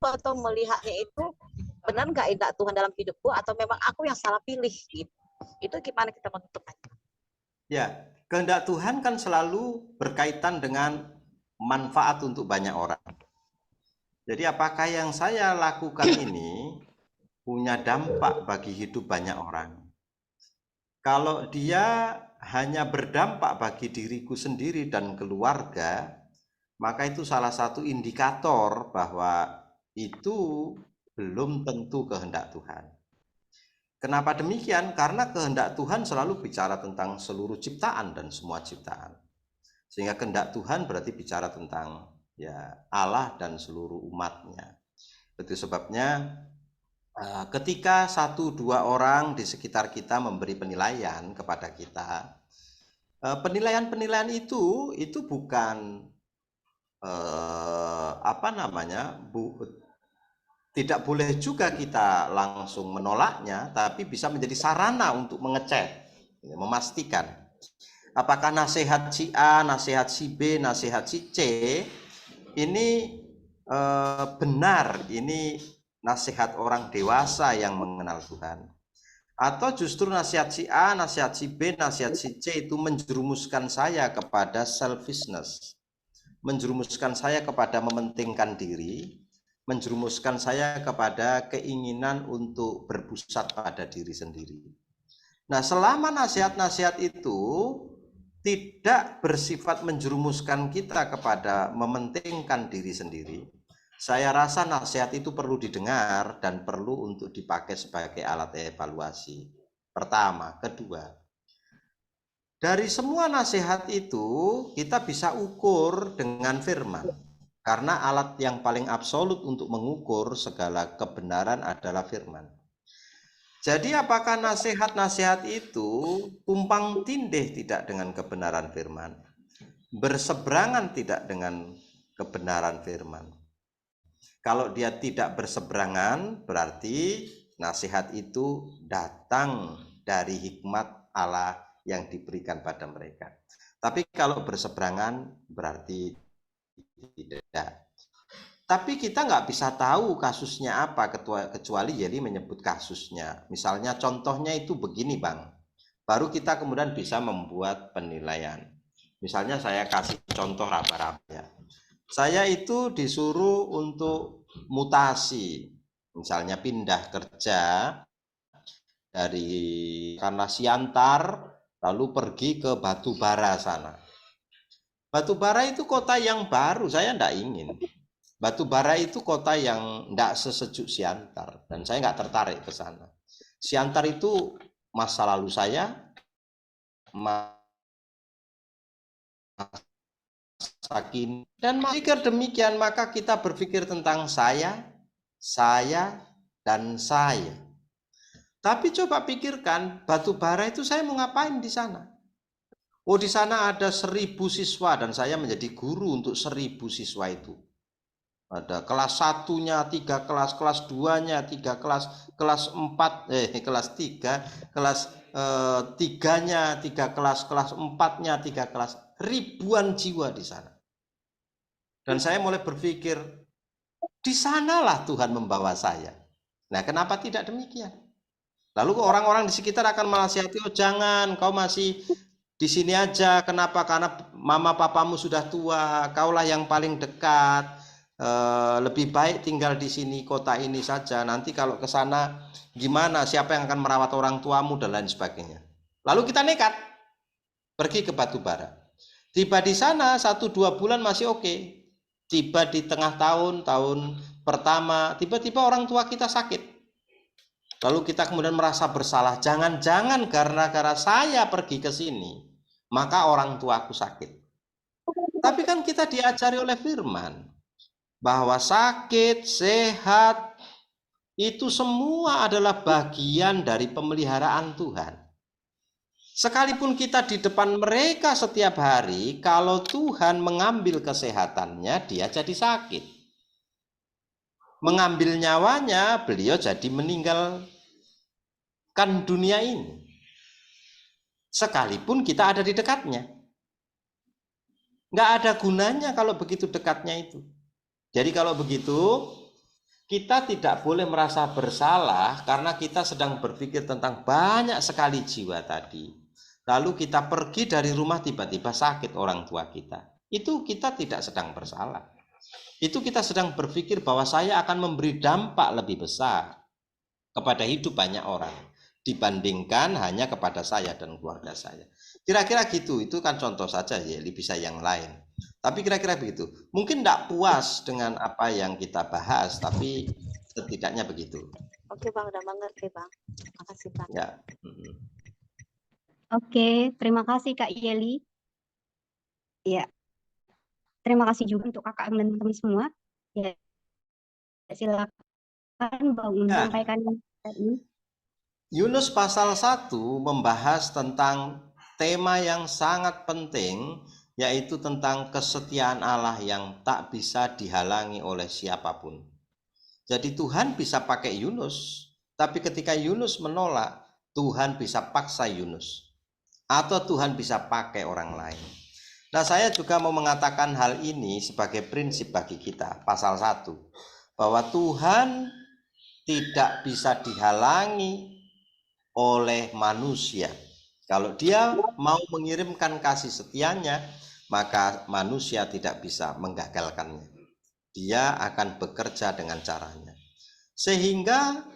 atau melihatnya itu benar nggak kehendak Tuhan dalam hidupku atau memang aku yang salah pilih, gitu. Itu gimana kita menentukannya? Ya, kehendak Tuhan kan selalu berkaitan dengan manfaat untuk banyak orang. Jadi apakah yang saya lakukan ini punya dampak bagi hidup banyak orang? Kalau dia hanya berdampak bagi diriku sendiri dan keluarga, maka itu salah satu indikator bahwa itu belum tentu kehendak Tuhan. Kenapa demikian? Karena kehendak Tuhan selalu bicara tentang seluruh ciptaan dan semua ciptaan. Sehingga kehendak Tuhan berarti bicara tentang ya Allah dan seluruh umatnya. Itu sebabnya Ketika 1-2 orang di sekitar kita memberi penilaian kepada kita, penilaian-penilaian itu bukan tidak boleh juga kita langsung menolaknya, tapi bisa menjadi sarana untuk mengecek, memastikan apakah nasihat si A, nasihat si B, nasihat si C ini benar, ini nasihat orang dewasa yang mengenal Tuhan, atau justru nasihat si A, nasihat si B, nasihat si C itu menjerumuskan saya kepada selfishness, menjerumuskan saya kepada mementingkan diri, menjerumuskan saya kepada keinginan untuk berpusat pada diri sendiri. Nah, selama nasihat-nasihat itu tidak bersifat menjerumuskan kita kepada mementingkan diri sendiri, saya rasa nasihat itu perlu didengar dan perlu untuk dipakai sebagai alat evaluasi. Pertama, kedua, dari semua nasihat itu kita bisa ukur dengan firman. Karena alat yang paling absolut untuk mengukur segala kebenaran adalah firman. Jadi apakah nasihat-nasihat itu tumpang tindih tidak dengan kebenaran firman? Berseberangan tidak dengan kebenaran firman? Kalau dia tidak berseberangan, berarti nasihat itu datang dari hikmat Allah yang diberikan pada mereka. Tapi kalau berseberangan, berarti tidak. Tapi kita nggak bisa tahu kasusnya apa kecuali jadi menyebut kasusnya. Misalnya contohnya itu begini Bang, baru kita kemudian bisa membuat penilaian. Misalnya saya kasih contoh raba-raba ya. Saya itu disuruh untuk mutasi, misalnya pindah kerja dari karena Siantar lalu pergi ke Batubara sana. Batubara itu kota yang baru, saya enggak ingin. Batubara itu kota yang enggak sesejuk Siantar, dan saya enggak tertarik ke sana. Siantar itu masa lalu saya, masa kini, dan jika demikian maka kita berpikir tentang saya, dan saya. Tapi coba pikirkan, Batubara itu saya mau ngapain di sana? Oh, di sana ada 1000 siswa dan saya menjadi guru untuk 1000 siswa itu. Ada kelas 1-nya 3 kelas, kelas 2-nya 3 kelas, kelas 4, kelas 3, kelas 3-nya 3 kelas, kelas 4-nya 3 kelas. Ribuan jiwa di sana. Dan saya mulai berpikir, di sanalah Tuhan membawa saya. Nah, kenapa tidak demikian? Lalu orang-orang di sekitar akan menasihati, oh jangan, kau masih di sini aja. Kenapa? Karena mama papamu sudah tua, kaulah yang paling dekat. Lebih baik tinggal di sini, kota ini saja. Nanti kalau ke sana gimana? Siapa yang akan merawat orang tuamu dan lain sebagainya. Lalu kita nekat pergi ke Batubara. Tiba di sana 1-2 bulan masih oke. Tiba di tengah tahun pertama, tiba-tiba orang tua kita sakit. Lalu kita kemudian merasa bersalah. Jangan-jangan karena saya pergi ke sini, maka orang tuaku sakit. Tapi kan kita diajari oleh firman bahwa sakit, sehat, itu semua adalah bagian dari pemeliharaan Tuhan. Sekalipun kita di depan mereka setiap hari, kalau Tuhan mengambil kesehatannya, dia jadi sakit. Mengambil nyawanya, beliau jadi meninggalkan dunia ini. Sekalipun kita ada di dekatnya. Nggak ada gunanya kalau begitu dekatnya itu. Jadi kalau begitu, kita tidak boleh merasa bersalah karena kita sedang berpikir tentang banyak sekali jiwa tadi. Lalu kita pergi dari rumah tiba-tiba sakit orang tua kita. Itu kita tidak sedang bersalah. Itu kita sedang berpikir bahwa saya akan memberi dampak lebih besar kepada hidup banyak orang dibandingkan hanya kepada saya dan keluarga saya. Kira-kira gitu, itu kan contoh saja ya, bisa yang lain. Tapi kira-kira begitu. Mungkin tidak puas dengan apa yang kita bahas, tapi setidaknya begitu. Oke Bang, udah mengerti Bang. Terima kasih Bang. Ya. Oke, terima kasih Kak Yeli. Ya, terima kasih juga untuk kakak dan teman-teman semua. Ya, silakan Silakan Bang Ya. sampaikan ini. Yunus pasal 1 membahas tentang tema yang sangat penting, yaitu tentang kesetiaan Allah yang tak bisa dihalangi oleh siapapun. Jadi Tuhan bisa pakai Yunus, tapi ketika Yunus menolak, Tuhan bisa paksa Yunus. Atau Tuhan bisa pakai orang lain. Nah, saya juga mau mengatakan hal ini sebagai prinsip bagi kita, pasal 1. Bahwa Tuhan tidak bisa dihalangi oleh manusia. Kalau dia mau mengirimkan kasih setianya, maka manusia tidak bisa menggagalkannya. Dia akan bekerja dengan caranya. Sehingga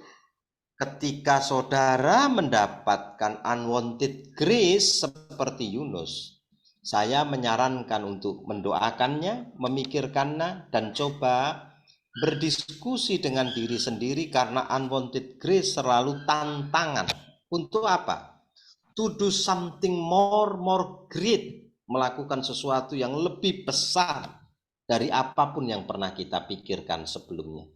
ketika saudara mendapatkan unwanted grace seperti Yunus, saya menyarankan untuk mendoakannya, memikirkannya, dan coba berdiskusi dengan diri sendiri, karena unwanted grace selalu tantangan. Untuk apa? To do something more great, melakukan sesuatu yang lebih besar dari apapun yang pernah kita pikirkan sebelumnya.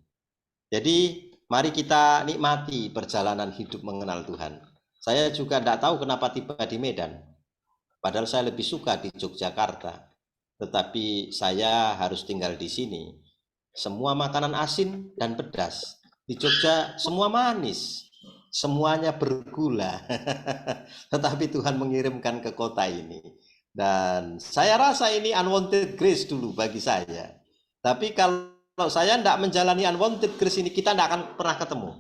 Jadi mari kita nikmati perjalanan hidup mengenal Tuhan. Saya juga tidak tahu kenapa tiba di Medan, padahal saya lebih suka di Yogyakarta, tetapi saya harus tinggal di sini. Semua makanan asin dan pedas. Di Jogja semua manis, semuanya bergula. Tetapi Tuhan mengirimkan ke kota ini. Dan saya rasa ini unwanted grace dulu bagi saya. Tapi kalau saya tidak menjalani unwanted grace ini, kita tidak akan pernah ketemu.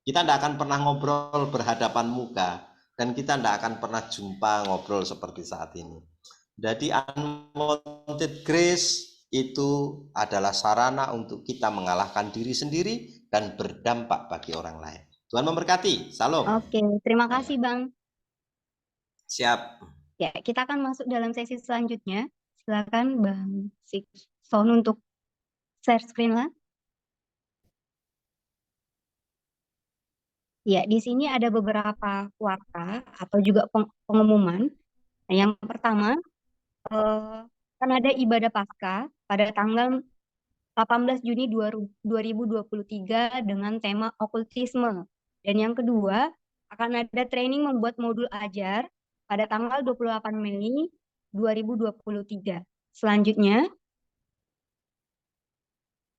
Kita tidak akan pernah ngobrol berhadapan muka. Dan kita tidak akan pernah jumpa ngobrol seperti saat ini. Jadi unwanted grace itu adalah sarana untuk kita mengalahkan diri sendiri dan berdampak bagi orang lain. Tuhan memberkati. Salam. Oke, terima kasih Bang. Siap. Ya, kita akan masuk dalam sesi selanjutnya. Silakan Bang Sikson untuk share screen lah. Ya, di sini ada beberapa warta atau juga pengumuman. Nah, yang pertama, akan ada ibadah Paskah pada tanggal 18 Juni 2023 dengan tema okultisme. Dan yang kedua, akan ada training membuat modul ajar pada tanggal 28 Mei 2023. Selanjutnya,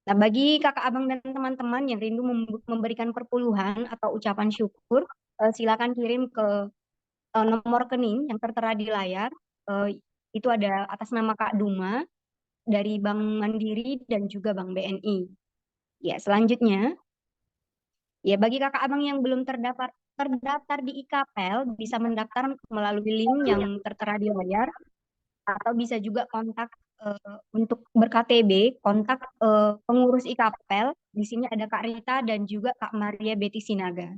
nah bagi kakak abang dan teman-teman yang rindu memberikan perpuluhan atau ucapan syukur, silakan kirim ke nomor rekening yang tertera di layar. Itu ada atas nama Kak Duma dari Bank Mandiri dan juga Bank BNI. Ya, selanjutnya, ya bagi kakak abang yang belum terdaftar di IKPEL, bisa mendaftar melalui link yang tertera di layar, atau bisa juga kontak untuk ber-KTB, kontak pengurus IKPEL. Di sini ada Kak Rita dan juga Kak Maria Betty Sinaga.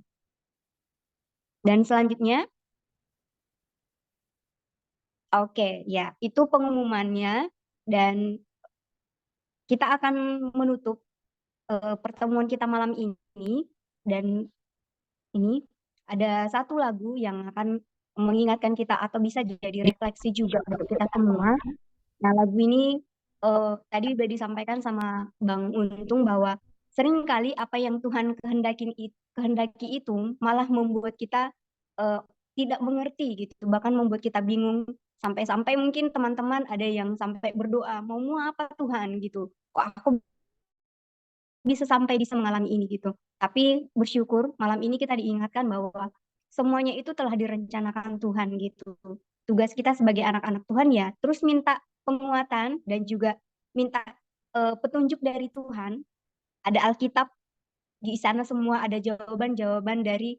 Dan selanjutnya, oke, ya itu pengumumannya, dan kita akan menutup pertemuan kita malam ini. Dan ini ada satu lagu yang akan mengingatkan kita atau bisa jadi refleksi juga untuk kita semua. Nah, lagu ini tadi sudah disampaikan sama Bang Untung bahwa seringkali apa yang Tuhan kehendaki itu malah membuat kita tidak mengerti gitu, bahkan membuat kita bingung. Sampai-sampai mungkin teman-teman ada yang sampai berdoa, maumu apa Tuhan gitu, kok aku bisa sampai bisa mengalami ini gitu. Tapi bersyukur malam ini kita diingatkan bahwa semuanya itu telah direncanakan Tuhan gitu. Tugas kita sebagai anak-anak Tuhan ya terus minta penguatan dan juga minta petunjuk dari Tuhan. Ada Alkitab di sana, semua ada jawaban-jawaban dari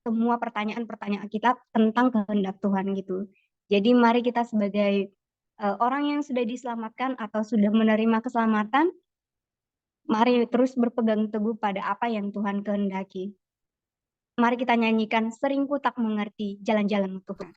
semua pertanyaan-pertanyaan kita tentang kehendak Tuhan gitu. Jadi mari kita sebagai orang yang sudah diselamatkan atau sudah menerima keselamatan, mari terus berpegang teguh pada apa yang Tuhan kehendaki. Mari kita nyanyikan Seringku Tak Mengerti Jalan-Jalan Tuhan.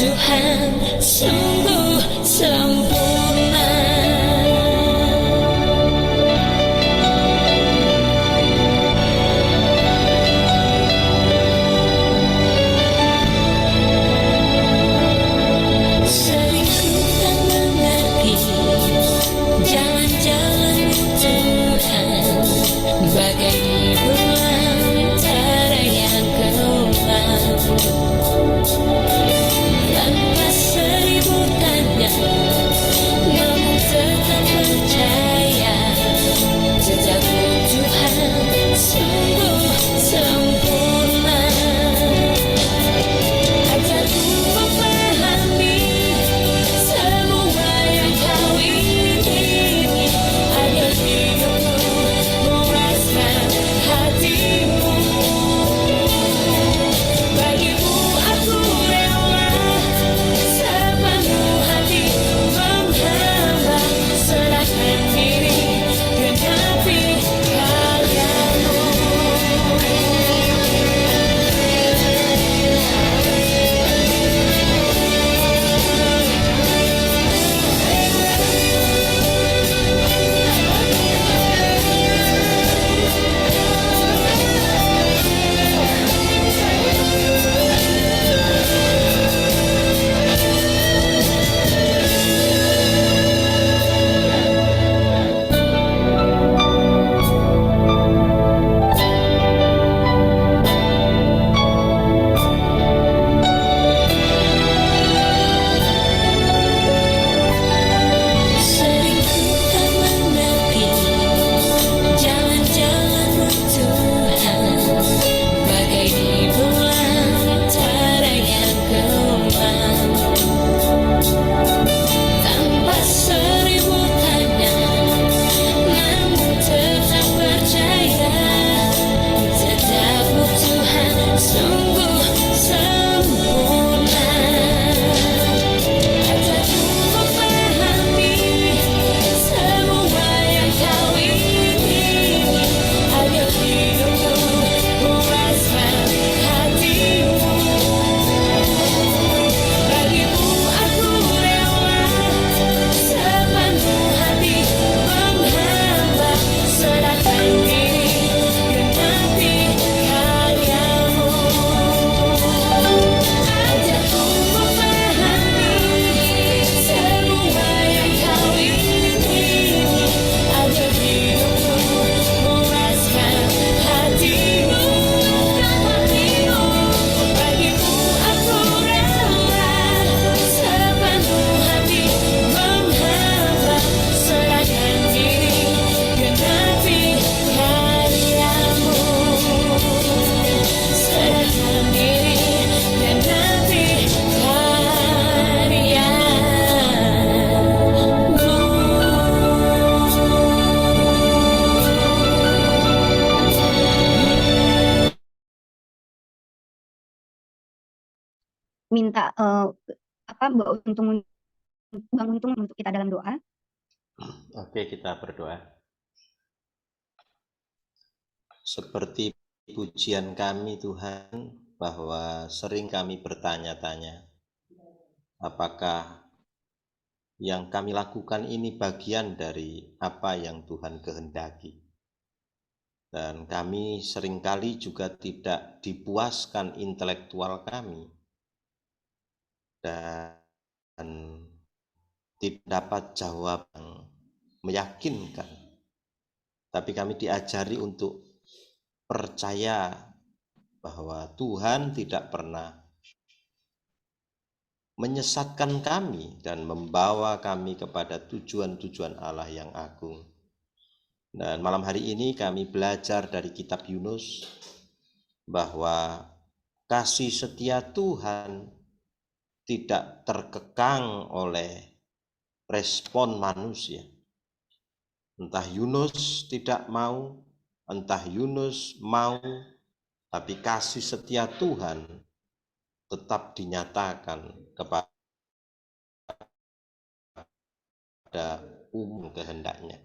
Tuhan sungguh sempurna. Sering ku tak mengerti jalan-jalan Tuhan, bagai di belantara yang gelap. Tanpa seribu tanya, namun tetap percaya, jejakmu Tuhan sungguh sempurna. Ajarku memahami semua yang kau ingini, agar hidupku memuaskan hatimu. Bagimu aku rela sepenuh hati menghamba, serahkan diri genapi karyamu. Sering ku tak mengerti jalan-jalan Tuhan, bagai di belantara yang gelap. Tanpa seribu tanya, namun tetap percaya, jejakmu Tuhan sungguh sempurna. Ajarku memahami semua yang kau ingini, agar hidupku memuaskan hatimu. Bagimu aku rela sepenuh hati menghamba, serahkan diri genapi karyamu. Ajarku memahami semua yang kau ingini, agar hidupku memuaskan hatimu. Bagimu aku rela sepenuh hati menghamba, serahkan diri genapi karyamu. Serahkan diri genapi Minta Mbak Untung, Bang Untung untuk kita dalam doa. Oke, kita berdoa. Seperti pujian kami Tuhan, bahwa sering kami bertanya-tanya, apakah yang kami lakukan ini bagian dari apa yang Tuhan kehendaki. Dan kami seringkali juga tidak dipuaskan intelektual kami dan tidak dapat jawaban meyakinkan. Tapi kami diajari untuk percaya bahwa Tuhan tidak pernah menyesatkan kami dan membawa kami kepada tujuan-tujuan Allah yang agung. Dan malam hari ini kami belajar dari kitab Yunus bahwa kasih setia Tuhan tidak terkekang oleh respon manusia. Entah Yunus tidak mau, entah Yunus mau, tapi kasih setia Tuhan tetap dinyatakan kepada umum kehendaknya.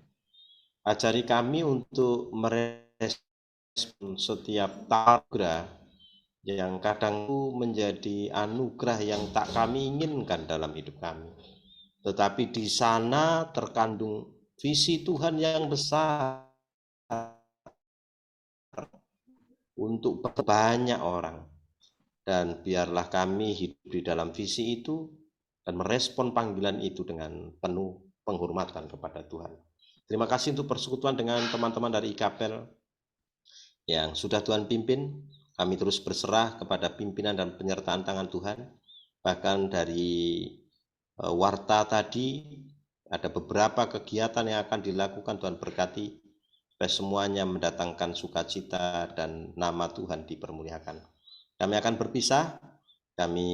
Ajari kami untuk merespon setiap anugerah yang kadang itu menjadi anugerah yang tak kami inginkan dalam hidup kami. Tetapi di sana terkandung visi Tuhan yang besar untuk banyak orang. Dan biarlah kami hidup di dalam visi itu dan merespon panggilan itu dengan penuh penghormatan kepada Tuhan. Terima kasih untuk persekutuan dengan teman-teman dari IKAPEL yang sudah Tuhan pimpin. Kami terus berserah kepada pimpinan dan penyertaan tangan Tuhan. Bahkan dari warta tadi ada beberapa kegiatan yang akan dilakukan, Tuhan berkati supaya semuanya mendatangkan sukacita dan nama Tuhan dipermuliakan. Kami akan berpisah, kami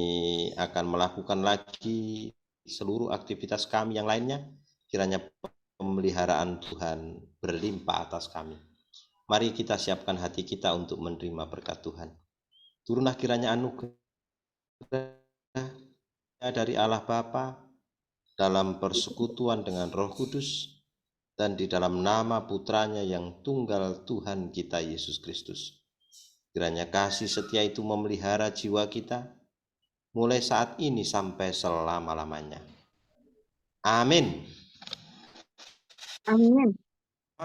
akan melakukan lagi seluruh aktivitas kami yang lainnya, kiranya pemeliharaan Tuhan berlimpah atas kami. Mari kita siapkan hati kita untuk menerima berkat Tuhan. Turunlah kiranya anugerah dari Allah Bapa dalam persekutuan dengan Roh Kudus dan di dalam nama Putranya yang tunggal Tuhan kita Yesus Kristus. Kiranya kasih setia itu memelihara jiwa kita mulai saat ini sampai selama-lamanya. Amin. Amin.